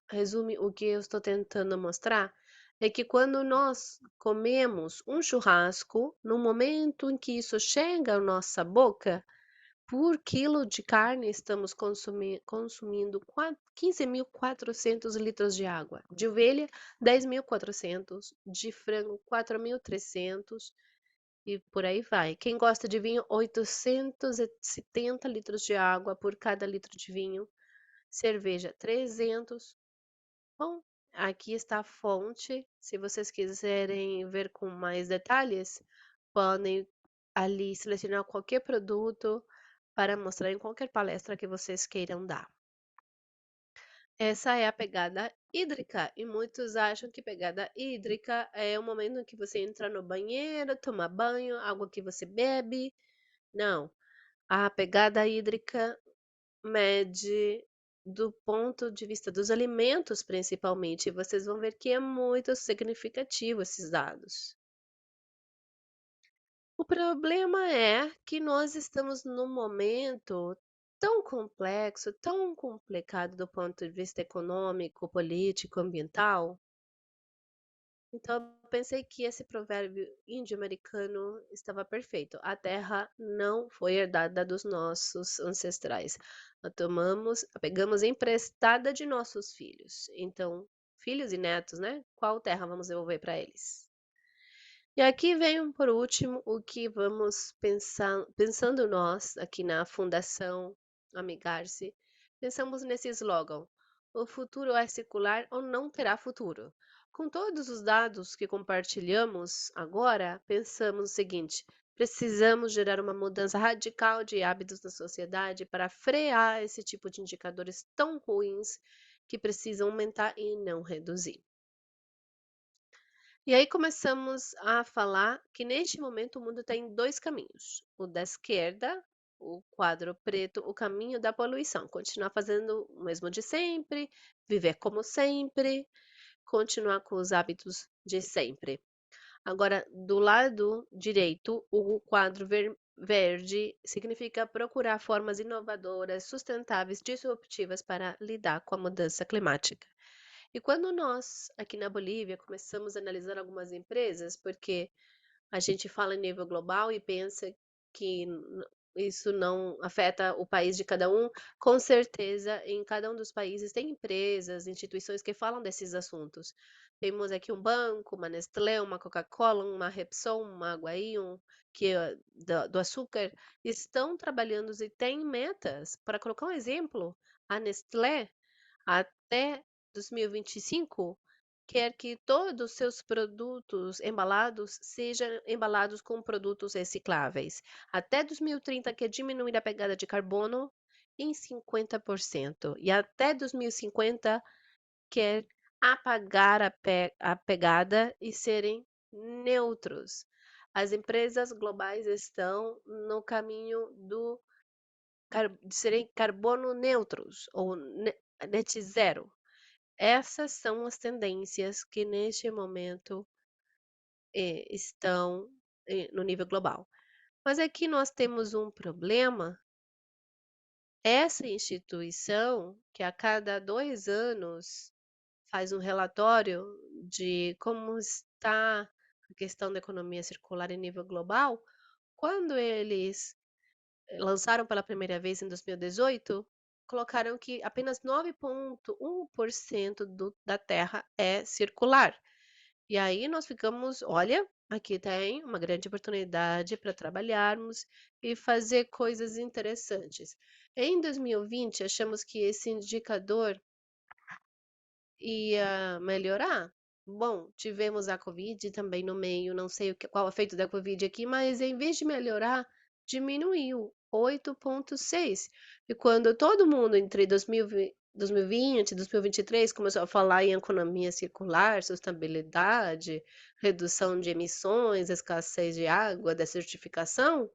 resume o que eu estou tentando mostrar, é que quando nós comemos um churrasco, no momento em que isso chega à nossa boca, por quilo de carne, estamos consumindo 15.400 litros de água. De ovelha, 10.400. De frango, 4.300. E por aí vai. Quem gosta de vinho, 870 litros de água por cada litro de vinho. Cerveja, 300. Bom, aqui está a fonte. Se vocês quiserem ver com mais detalhes, podem ali selecionar qualquer produto para mostrar em qualquer palestra que vocês queiram dar. Essa é a pegada hídrica, e muitos acham que pegada hídrica é o momento em que você entra no banheiro, toma banho, água que você bebe. Não, a pegada hídrica mede do ponto de vista dos alimentos, principalmente, e vocês vão ver que é muito significativo esses dados. O problema é que nós estamos num momento tão complexo, tão complicado do ponto de vista econômico, político, ambiental. Então, eu pensei que esse provérbio índio-americano estava perfeito. A terra não foi herdada dos nossos ancestrais. A pegamos emprestada de nossos filhos. Então, filhos e netos, né? Qual terra vamos devolver para eles? E aqui vem, por último, o que vamos pensando nós aqui na Fundação Amigar-se, pensamos nesse slogan: o futuro é circular ou não terá futuro. Com todos os dados que compartilhamos agora, pensamos o seguinte: precisamos gerar uma mudança radical de hábitos na sociedade para frear esse tipo de indicadores tão ruins que precisam aumentar e não reduzir. E aí começamos a falar que neste momento o mundo tem dois caminhos: o da esquerda, o quadro preto, o caminho da poluição, continuar fazendo o mesmo de sempre, viver como sempre, continuar com os hábitos de sempre. Agora, do lado direito, o quadro verde significa procurar formas inovadoras, sustentáveis, disruptivas para lidar com a mudança climática. E quando nós, aqui na Bolívia, começamos a analisar algumas empresas, porque a gente fala em nível global e pensa que isso não afeta o país de cada um, com certeza, em cada um dos países tem empresas, instituições que falam desses assuntos. Temos aqui um banco, uma Nestlé, uma Coca-Cola, uma Repsol, uma Aguaí, que do açúcar, estão trabalhando e têm metas. Para colocar um exemplo, a Nestlé, até 2025, quer que todos os seus produtos embalados sejam embalados com produtos recicláveis. Até 2030 quer diminuir a pegada de carbono em 50%. E até 2050 quer apagar a pegada e serem neutros. As empresas globais estão no caminho de serem carbono neutros ou net zero. Essas são as tendências que neste momento estão no nível global. Mas aqui nós temos um problema. Essa instituição, que a cada 2 anos faz um relatório de como está a questão da economia circular em nível global, quando eles lançaram pela primeira vez em 2018, colocaram que apenas 9,1% da Terra é circular. E aí nós ficamos, olha, aqui tem uma grande oportunidade para trabalharmos e fazer coisas interessantes. Em 2020, achamos que esse indicador ia melhorar? Bom, tivemos a Covid também no meio, não sei qual é o efeito da Covid aqui, mas em vez de melhorar, diminuiu 8,6. E quando todo mundo entre 2020 e 2023 começou a falar em economia circular, sustentabilidade, redução de emissões, escassez de água, desertificação,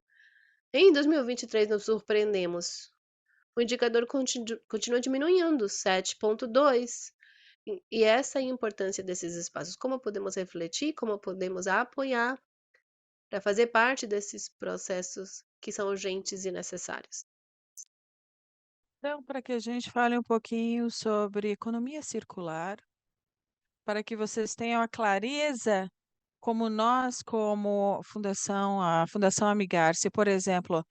em 2023 nos surpreendemos. O indicador continua diminuindo, 7,2. E essa é a importância desses espaços. Como podemos refletir, como podemos apoiar para fazer parte desses processos que são urgentes e necessários. Então, para que a gente fale um pouquinho sobre economia circular, para que vocês tenham a clareza, como nós, como fundação, a Fundação Amigar-se, por exemplo,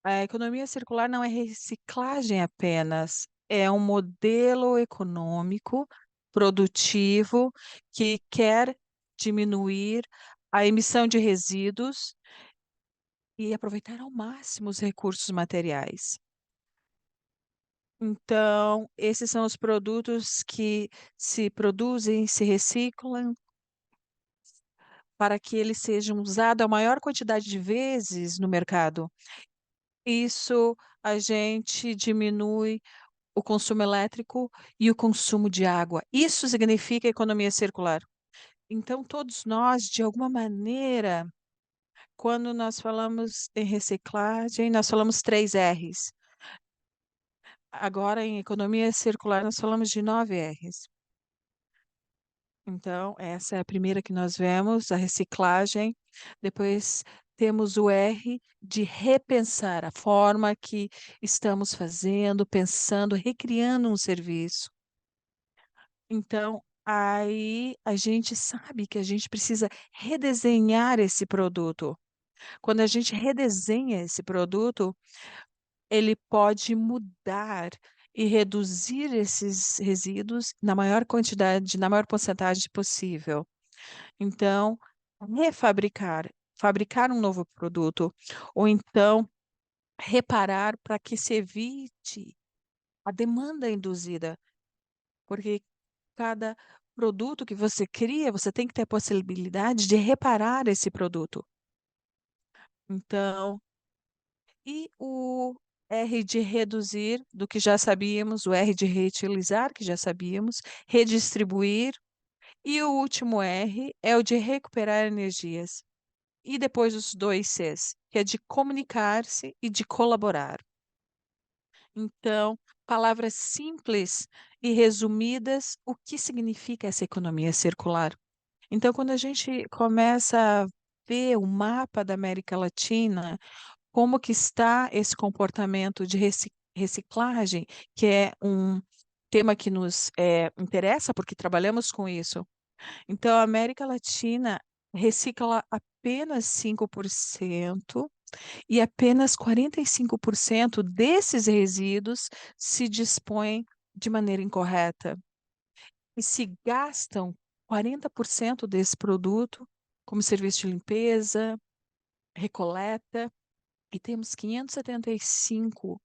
a economia circular não é reciclagem apenas, é um modelo econômico produtivo que quer diminuir a emissão de resíduos e aproveitar ao máximo os recursos materiais. Então, esses são os produtos que se produzem, se reciclam, para que eles sejam usados a maior quantidade de vezes no mercado. Isso a gente diminui o consumo elétrico e o consumo de água. Isso significa economia circular. Então, todos nós, de alguma maneira, quando nós falamos em reciclagem, nós falamos 3 R's. Agora, em economia circular, nós falamos de 9 R's. Então, essa é a primeira que nós vemos, a reciclagem. Depois temos o R de repensar a forma que estamos fazendo, pensando, recriando um serviço. Então, aí a gente sabe que a gente precisa redesenhar esse produto. Quando a gente redesenha esse produto, ele pode mudar e reduzir esses resíduos na maior quantidade, na maior porcentagem possível. Então, refabricar, fabricar um novo produto, ou então reparar para que se evite a demanda induzida, porque cada produto que você cria, você tem que ter a possibilidade de reparar esse produto. Então, e o R de reduzir, do que já sabíamos, o R de reutilizar, que já sabíamos, redistribuir, e o último R é o de recuperar energias. E depois os 2 Cs, que é de comunicar-se e de colaborar. Então, palavras simples e resumidas, o que significa essa economia circular? Então, quando a gente começa a ver o mapa da América Latina, como que está esse comportamento de reciclagem, que é um tema que nos interessa, porque trabalhamos com isso. Então, a América Latina recicla apenas 5% e apenas 45% desses resíduos se dispõem de maneira incorreta e se gastam 40% desse produto como serviço de limpeza, recoleta, e temos 575,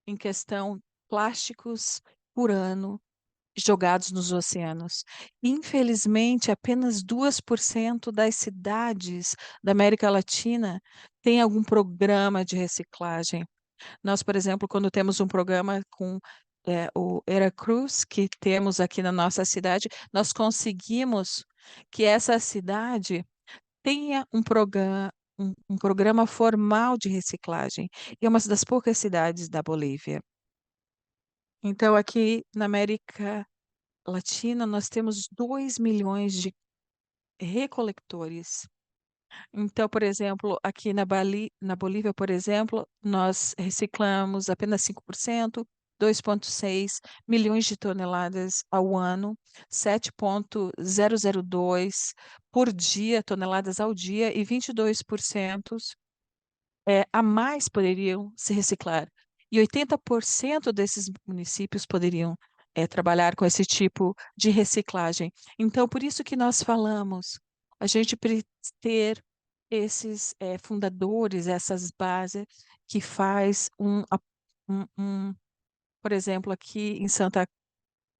em questão plásticos por ano jogados nos oceanos. Infelizmente, apenas 2% das cidades da América Latina têm algum programa de reciclagem. Nós, por exemplo, quando temos um programa com o Cruz, que temos aqui na nossa cidade, nós conseguimos que essa cidade tenha um programa formal de reciclagem. E é uma das poucas cidades da Bolívia. Então, aqui na América Latina, nós temos 2 milhões de recoletores. Então, por exemplo, aqui na Bolívia, por exemplo, nós reciclamos apenas 5%, 2,6 milhões de toneladas ao ano, 7,002 por dia, toneladas ao dia, e 22% a mais poderiam se reciclar. E 80% desses municípios poderiam trabalhar com esse tipo de reciclagem. Então, por isso que nós falamos, a gente precisa ter esses fundadores, essas bases que faz por exemplo, aqui em Santa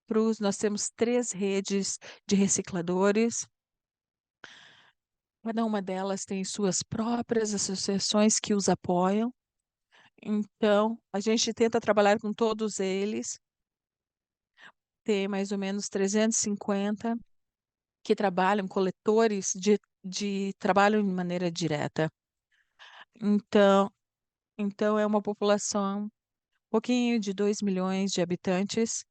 Cruz, nós temos 3 redes de recicladores. Cada uma delas tem suas próprias associações que os apoiam. Então, a gente tenta trabalhar com todos eles. Tem mais ou menos 350 que trabalham, coletores de trabalho de maneira direta. Então, é uma população, um pouquinho de 2 milhões de habitantes.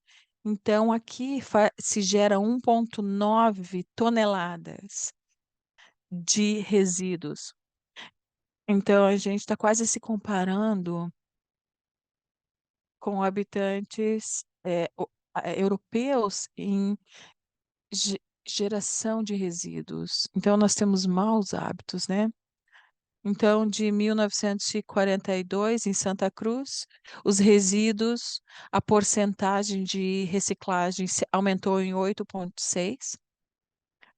Então, aqui se gera 1,9 toneladas de resíduos. Então, a gente está quase se comparando com habitantes europeus em ge- geração de resíduos. Então, nós temos maus hábitos, né? Então, de 1942, em Santa Cruz, os resíduos, a porcentagem de reciclagem aumentou em 8,6,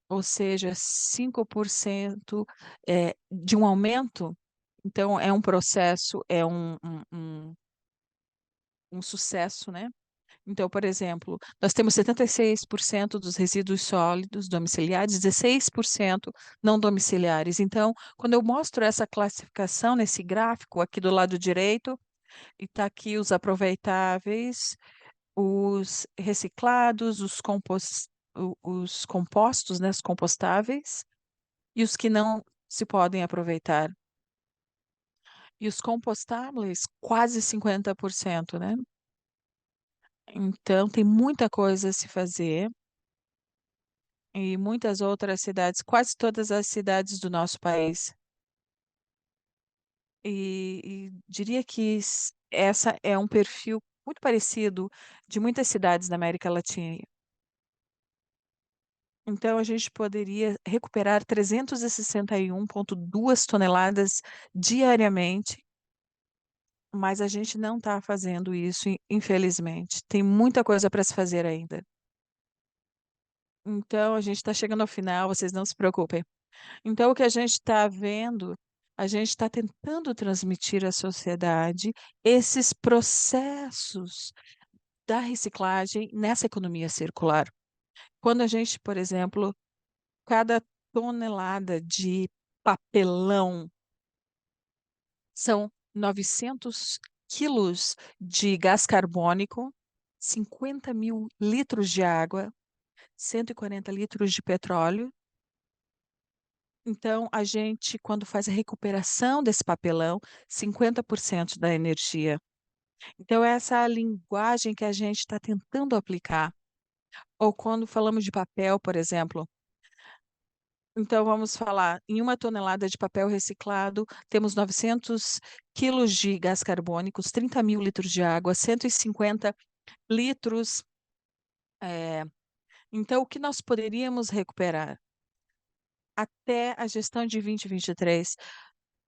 ou seja, 5% de um aumento. Então, é um processo, é um sucesso, né? Então, por exemplo, nós temos 76% dos resíduos sólidos domiciliares, 16% não domiciliares. Então, quando eu mostro essa classificação nesse gráfico aqui do lado direito, e está aqui os aproveitáveis, os reciclados, os compostos, né, os compostáveis, e os que não se podem aproveitar. E os compostáveis, quase 50%, né? Então, tem muita coisa a se fazer. E muitas outras cidades, quase todas as cidades do nosso país. E diria que essa é um perfil muito parecido de muitas cidades da América Latina. Então, a gente poderia recuperar 361,2 toneladas diariamente, mas a gente não está fazendo isso, infelizmente. Tem muita coisa para se fazer ainda. Então, a gente está chegando ao final, vocês não se preocupem. Então, o que a gente está vendo, a gente está tentando transmitir à sociedade esses processos da reciclagem nessa economia circular. Quando a gente, por exemplo, cada tonelada de papelão são 900 quilos de gás carbônico, 50 mil litros de água, 140 litros de petróleo. Então, a gente, quando faz a recuperação desse papelão, 50% da energia. Então, essa é a linguagem que a gente está tentando aplicar. Ou quando falamos de papel, por exemplo. Então, vamos falar, em 1 tonelada de papel reciclado, temos 900 quilos de gás carbônico, 30 mil litros de água, 150 litros. eh, Então, o que nós poderíamos recuperar? Até a gestão de 2023.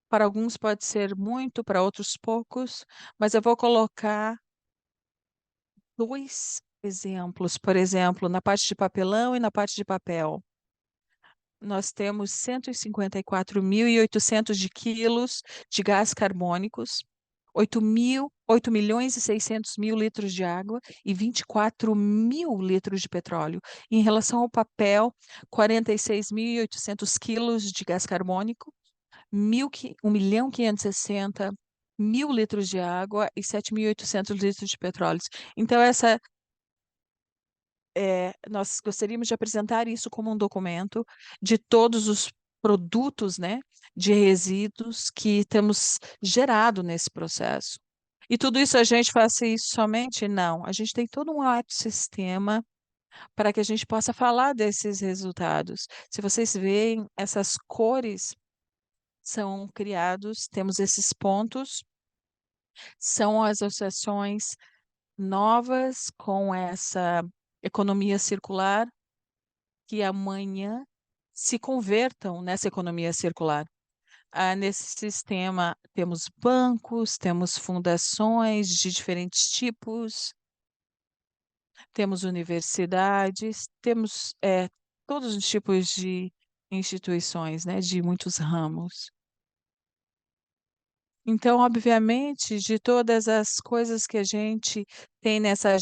Para alguns pode ser muito, para outros poucos, mas eu vou colocar exemplos. Por exemplo, na parte de papelão e na parte de papel, nós temos 154.800 de quilos de gás carbônicos, 8.600.000 litros de água e 24.000 litros de petróleo. Em relação ao papel, 46.800 quilos de gás carbônico, 1.560.000 litros de água e 7.800 litros de petróleo. Então, nós gostaríamos de apresentar isso como um documento de todos os produtos, né, de resíduos que temos gerado nesse processo. E tudo isso a gente faça isso somente? Não. A gente tem todo um ecossistema para que a gente possa falar desses resultados. Se vocês veem, essas cores são criados, temos esses pontos, são as associações novas com essa economia circular que amanhã se convertam nessa economia circular. Nesse sistema, temos bancos, temos fundações de diferentes tipos, temos universidades, temos todos os tipos de instituições, né, de muitos ramos. Então, obviamente, de todas as coisas que a gente tem nessa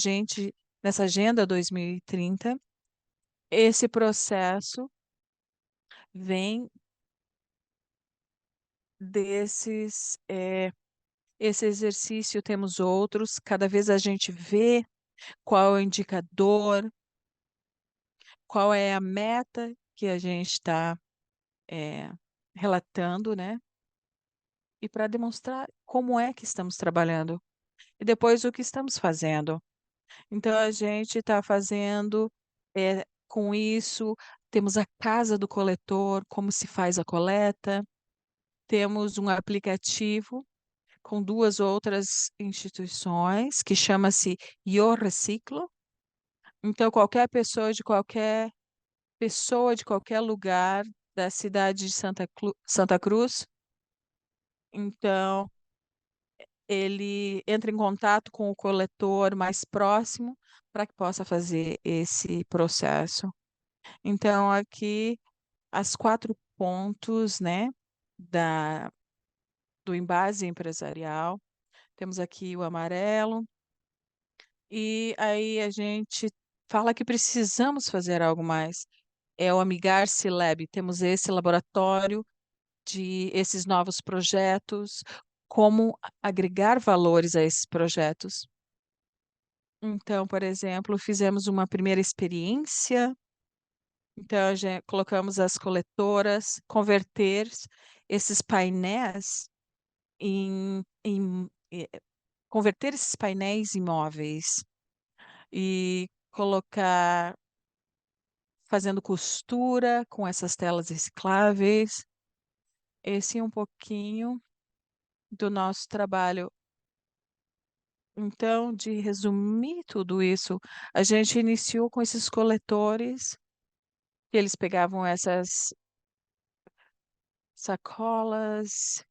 Agenda 2030, esse processo vem desses, esse exercício, temos outros, cada vez a gente vê qual é o indicador, qual é a meta que a gente está relatando, né? E para demonstrar como é que estamos trabalhando e depois o que estamos fazendo. Então, a gente está fazendo com isso, temos a casa do coletor, como se faz a coleta, temos um aplicativo com duas outras instituições que chama-se Eu Reciclo. Então, qualquer pessoa de qualquer lugar da cidade de Santa Cruz, então ele entra em contato com o coletor mais próximo para que possa fazer esse processo. Então, aqui, as 4 pontos, né, da, do embase empresarial. Temos aqui o amarelo, e aí a gente fala que precisamos fazer algo mais. É o Amigar-se Lab. Temos esse laboratório de esses novos projetos, como agregar valores a esses projetos. Então, por exemplo, fizemos uma primeira experiência. Então, colocamos as coletoras, converter esses painéis converter esses painéis em móveis e colocar, fazendo costura com essas telas recicláveis. Esse é um pouquinho do nosso trabalho. Então, de resumir tudo isso, a gente iniciou com esses coletores, que eles pegavam essas sacolas.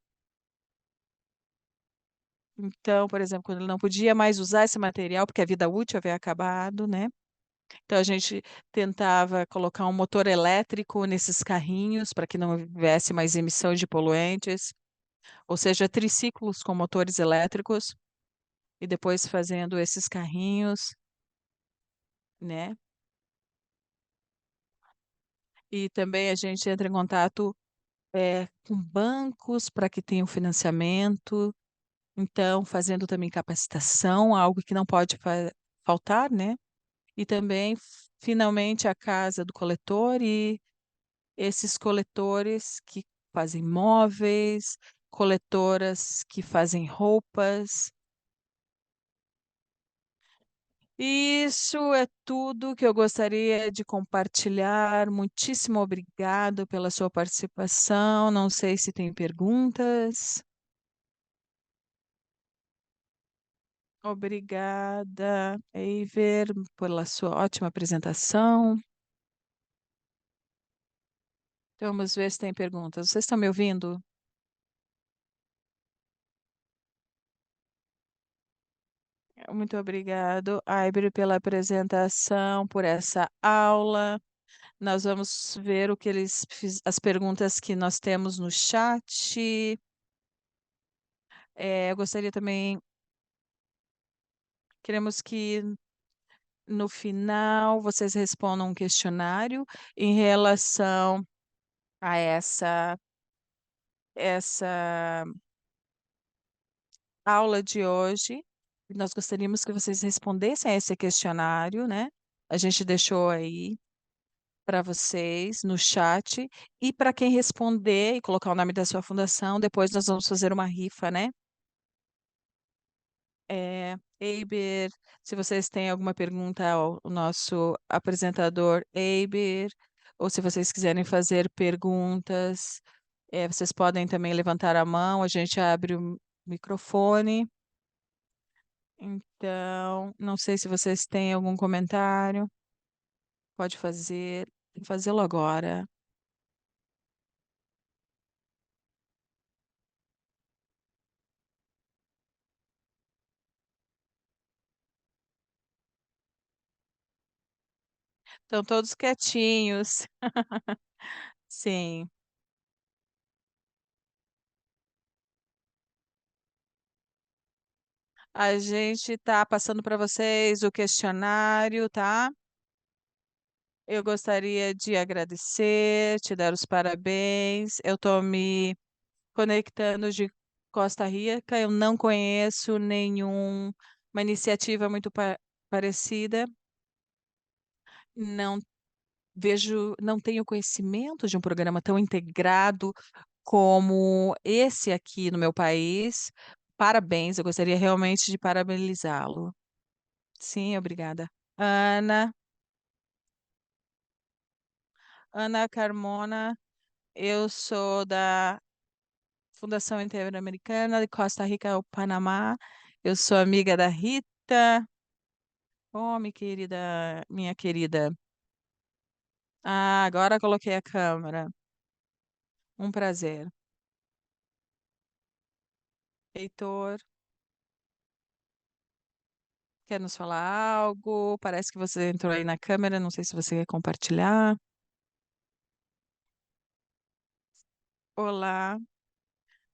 Então, por exemplo, quando ele não podia mais usar esse material, porque a vida útil havia acabado, né? Então, a gente tentava colocar um motor elétrico nesses carrinhos para que não houvesse mais emissão de poluentes, ou seja, triciclos com motores elétricos, e depois fazendo esses carrinhos, né? E também a gente entra em contato com bancos para que tenham financiamento, então fazendo também capacitação, algo que não pode faltar, né? E também, finalmente, a casa do coletor e esses coletores que fazem móveis, coletoras que fazem roupas. Isso é tudo que eu gostaria de compartilhar. Muitíssimo obrigado pela sua participação. Não sei se tem perguntas. Obrigada, Eiver, pela sua ótima apresentação. Então, vamos ver se tem perguntas. Vocês estão me ouvindo? Muito obrigado, Aibre, pela apresentação, por essa aula. Nós vamos ver o que as perguntas que nós temos no chat. Eu gostaria também, queremos que no final vocês respondam um questionário em relação a essa aula de hoje. Nós gostaríamos que vocês respondessem a esse questionário, né? A gente deixou aí para vocês no chat e para quem responder e colocar o nome da sua fundação, depois nós vamos fazer uma rifa, né? Eiber, se vocês têm alguma pergunta ao nosso apresentador Eiber, ou se vocês quiserem fazer perguntas, vocês podem também levantar a mão, a gente abre o microfone. Então, não sei se vocês têm algum comentário, pode fazer, fazê-lo agora. Estão todos quietinhos. Sim. A gente está passando para vocês o questionário, tá? Eu gostaria de agradecer, te dar os parabéns. Eu estou me conectando de Costa Rica. Eu não conheço nenhuma iniciativa muito parecida. Não vejo, não tenho conhecimento de um programa tão integrado como esse aqui no meu país. Parabéns, eu gostaria realmente de parabenizá-lo. Sim, obrigada. Ana, Ana Carmona, eu sou da Fundação Interamericana de Costa Rica ao Panamá. Eu sou amiga da Rita. Oh, minha querida. Ah, agora coloquei a câmera. Um prazer. Heitor, quer nos falar algo? Parece que você entrou aí na câmera, não sei se você quer compartilhar. Olá.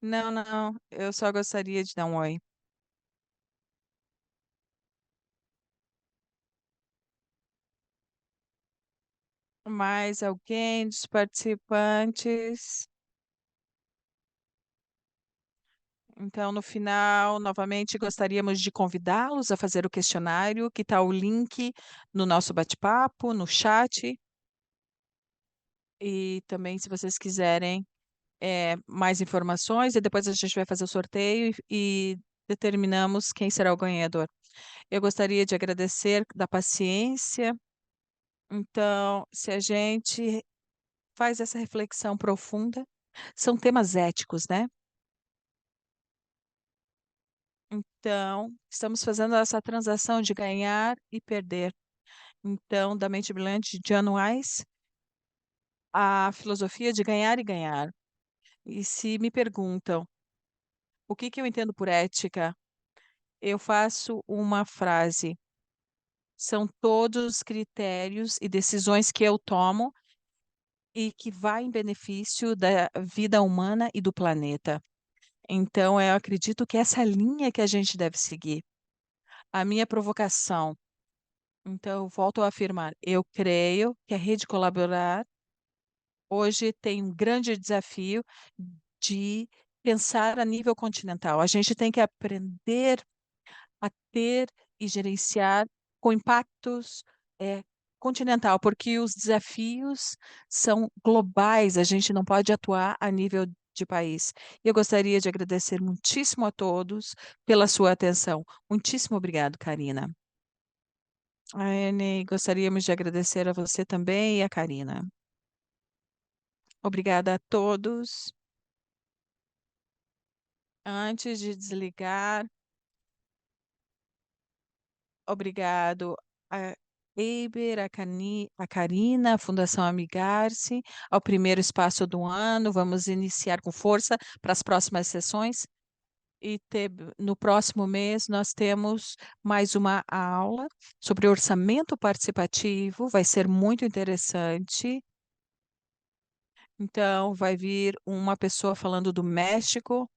Não, não, eu só gostaria de dar um oi. Mais alguém dos participantes? Então, no final, novamente, gostaríamos de convidá-los a fazer o questionário, que está o link no nosso bate-papo, no chat. E também, se vocês quiserem mais informações, e depois a gente vai fazer o sorteio e determinamos quem será o ganhador. Eu gostaria de agradecer da paciência. Então, se a gente faz essa reflexão profunda, são temas éticos, né? Então, estamos fazendo essa transação de ganhar e perder. Então, da mente brilhante de John Weiss, a filosofia de ganhar e ganhar. E se me perguntam o que que eu entendo por ética, eu faço uma frase. São todos critérios e decisões que eu tomo e que vai em benefício da vida humana e do planeta. Então, eu acredito que essa linha que a gente deve seguir. A minha provocação. Então, eu volto a afirmar, eu creio que a rede colaborar hoje tem um grande desafio de pensar a nível continental. A gente tem que aprender a ter e gerenciar com impactos continental, porque os desafios são globais, a gente não pode atuar a nível de país. Eu gostaria de agradecer muitíssimo a todos pela sua atenção. Muitíssimo obrigado, Karina. Anne, gostaríamos de agradecer a você também e a Karina. Obrigada a todos. Antes de desligar, obrigado a Eiber, a Karina, a Fundação Amigar-se, ao primeiro espaço do ano. Vamos iniciar com força para as próximas sessões. no próximo mês nós temos mais uma aula sobre orçamento participativo, vai ser muito interessante. Então, vai vir uma pessoa falando do México,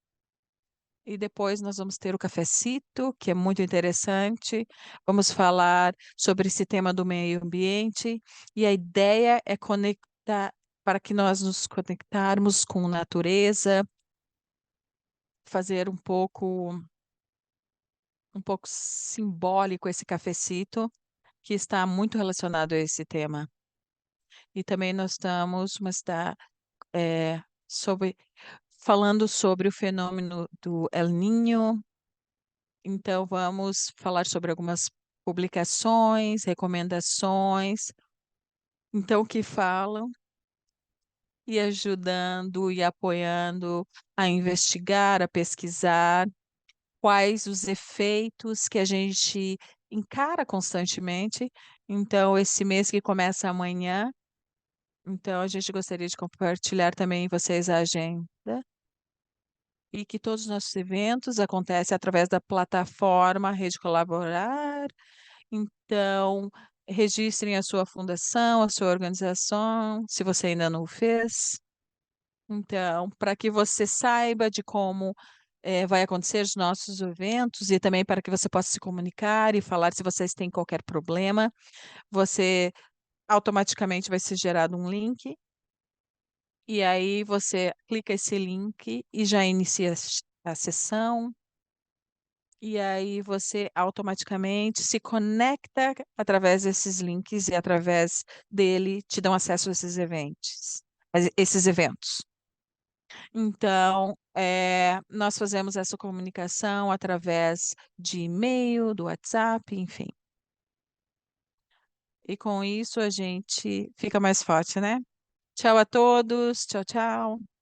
e depois nós vamos ter o cafecito, que é muito interessante. Vamos falar sobre esse tema do meio ambiente, e a ideia é conectar, para que nós nos conectarmos com a natureza, fazer um pouco simbólico esse cafecito, que está muito relacionado a esse tema. E também nós estamos, mas está sobre falando sobre o fenômeno do El Niño. Então, vamos falar sobre algumas publicações, recomendações, então, que falam e ajudando e apoiando a investigar, a pesquisar quais os efeitos que a gente encara constantemente. Então, esse mês que começa amanhã, então a gente gostaria de compartilhar também em vocês a agenda e que todos os nossos eventos acontecem através da plataforma Rede Colaborar. Então, registrem a sua fundação, a sua organização, se você ainda não o fez. Então, para que você saiba de como vai acontecer os nossos eventos e também para que você possa se comunicar e falar se vocês têm qualquer problema, você automaticamente vai ser gerado um link e aí você clica esse link e já inicia a sessão. E aí você automaticamente se conecta através desses links e através dele te dão acesso a esses eventos. Então, nós fazemos essa comunicação através de e-mail, do WhatsApp, enfim. E com isso a gente fica mais forte, né? Tchau a todos, tchau, tchau.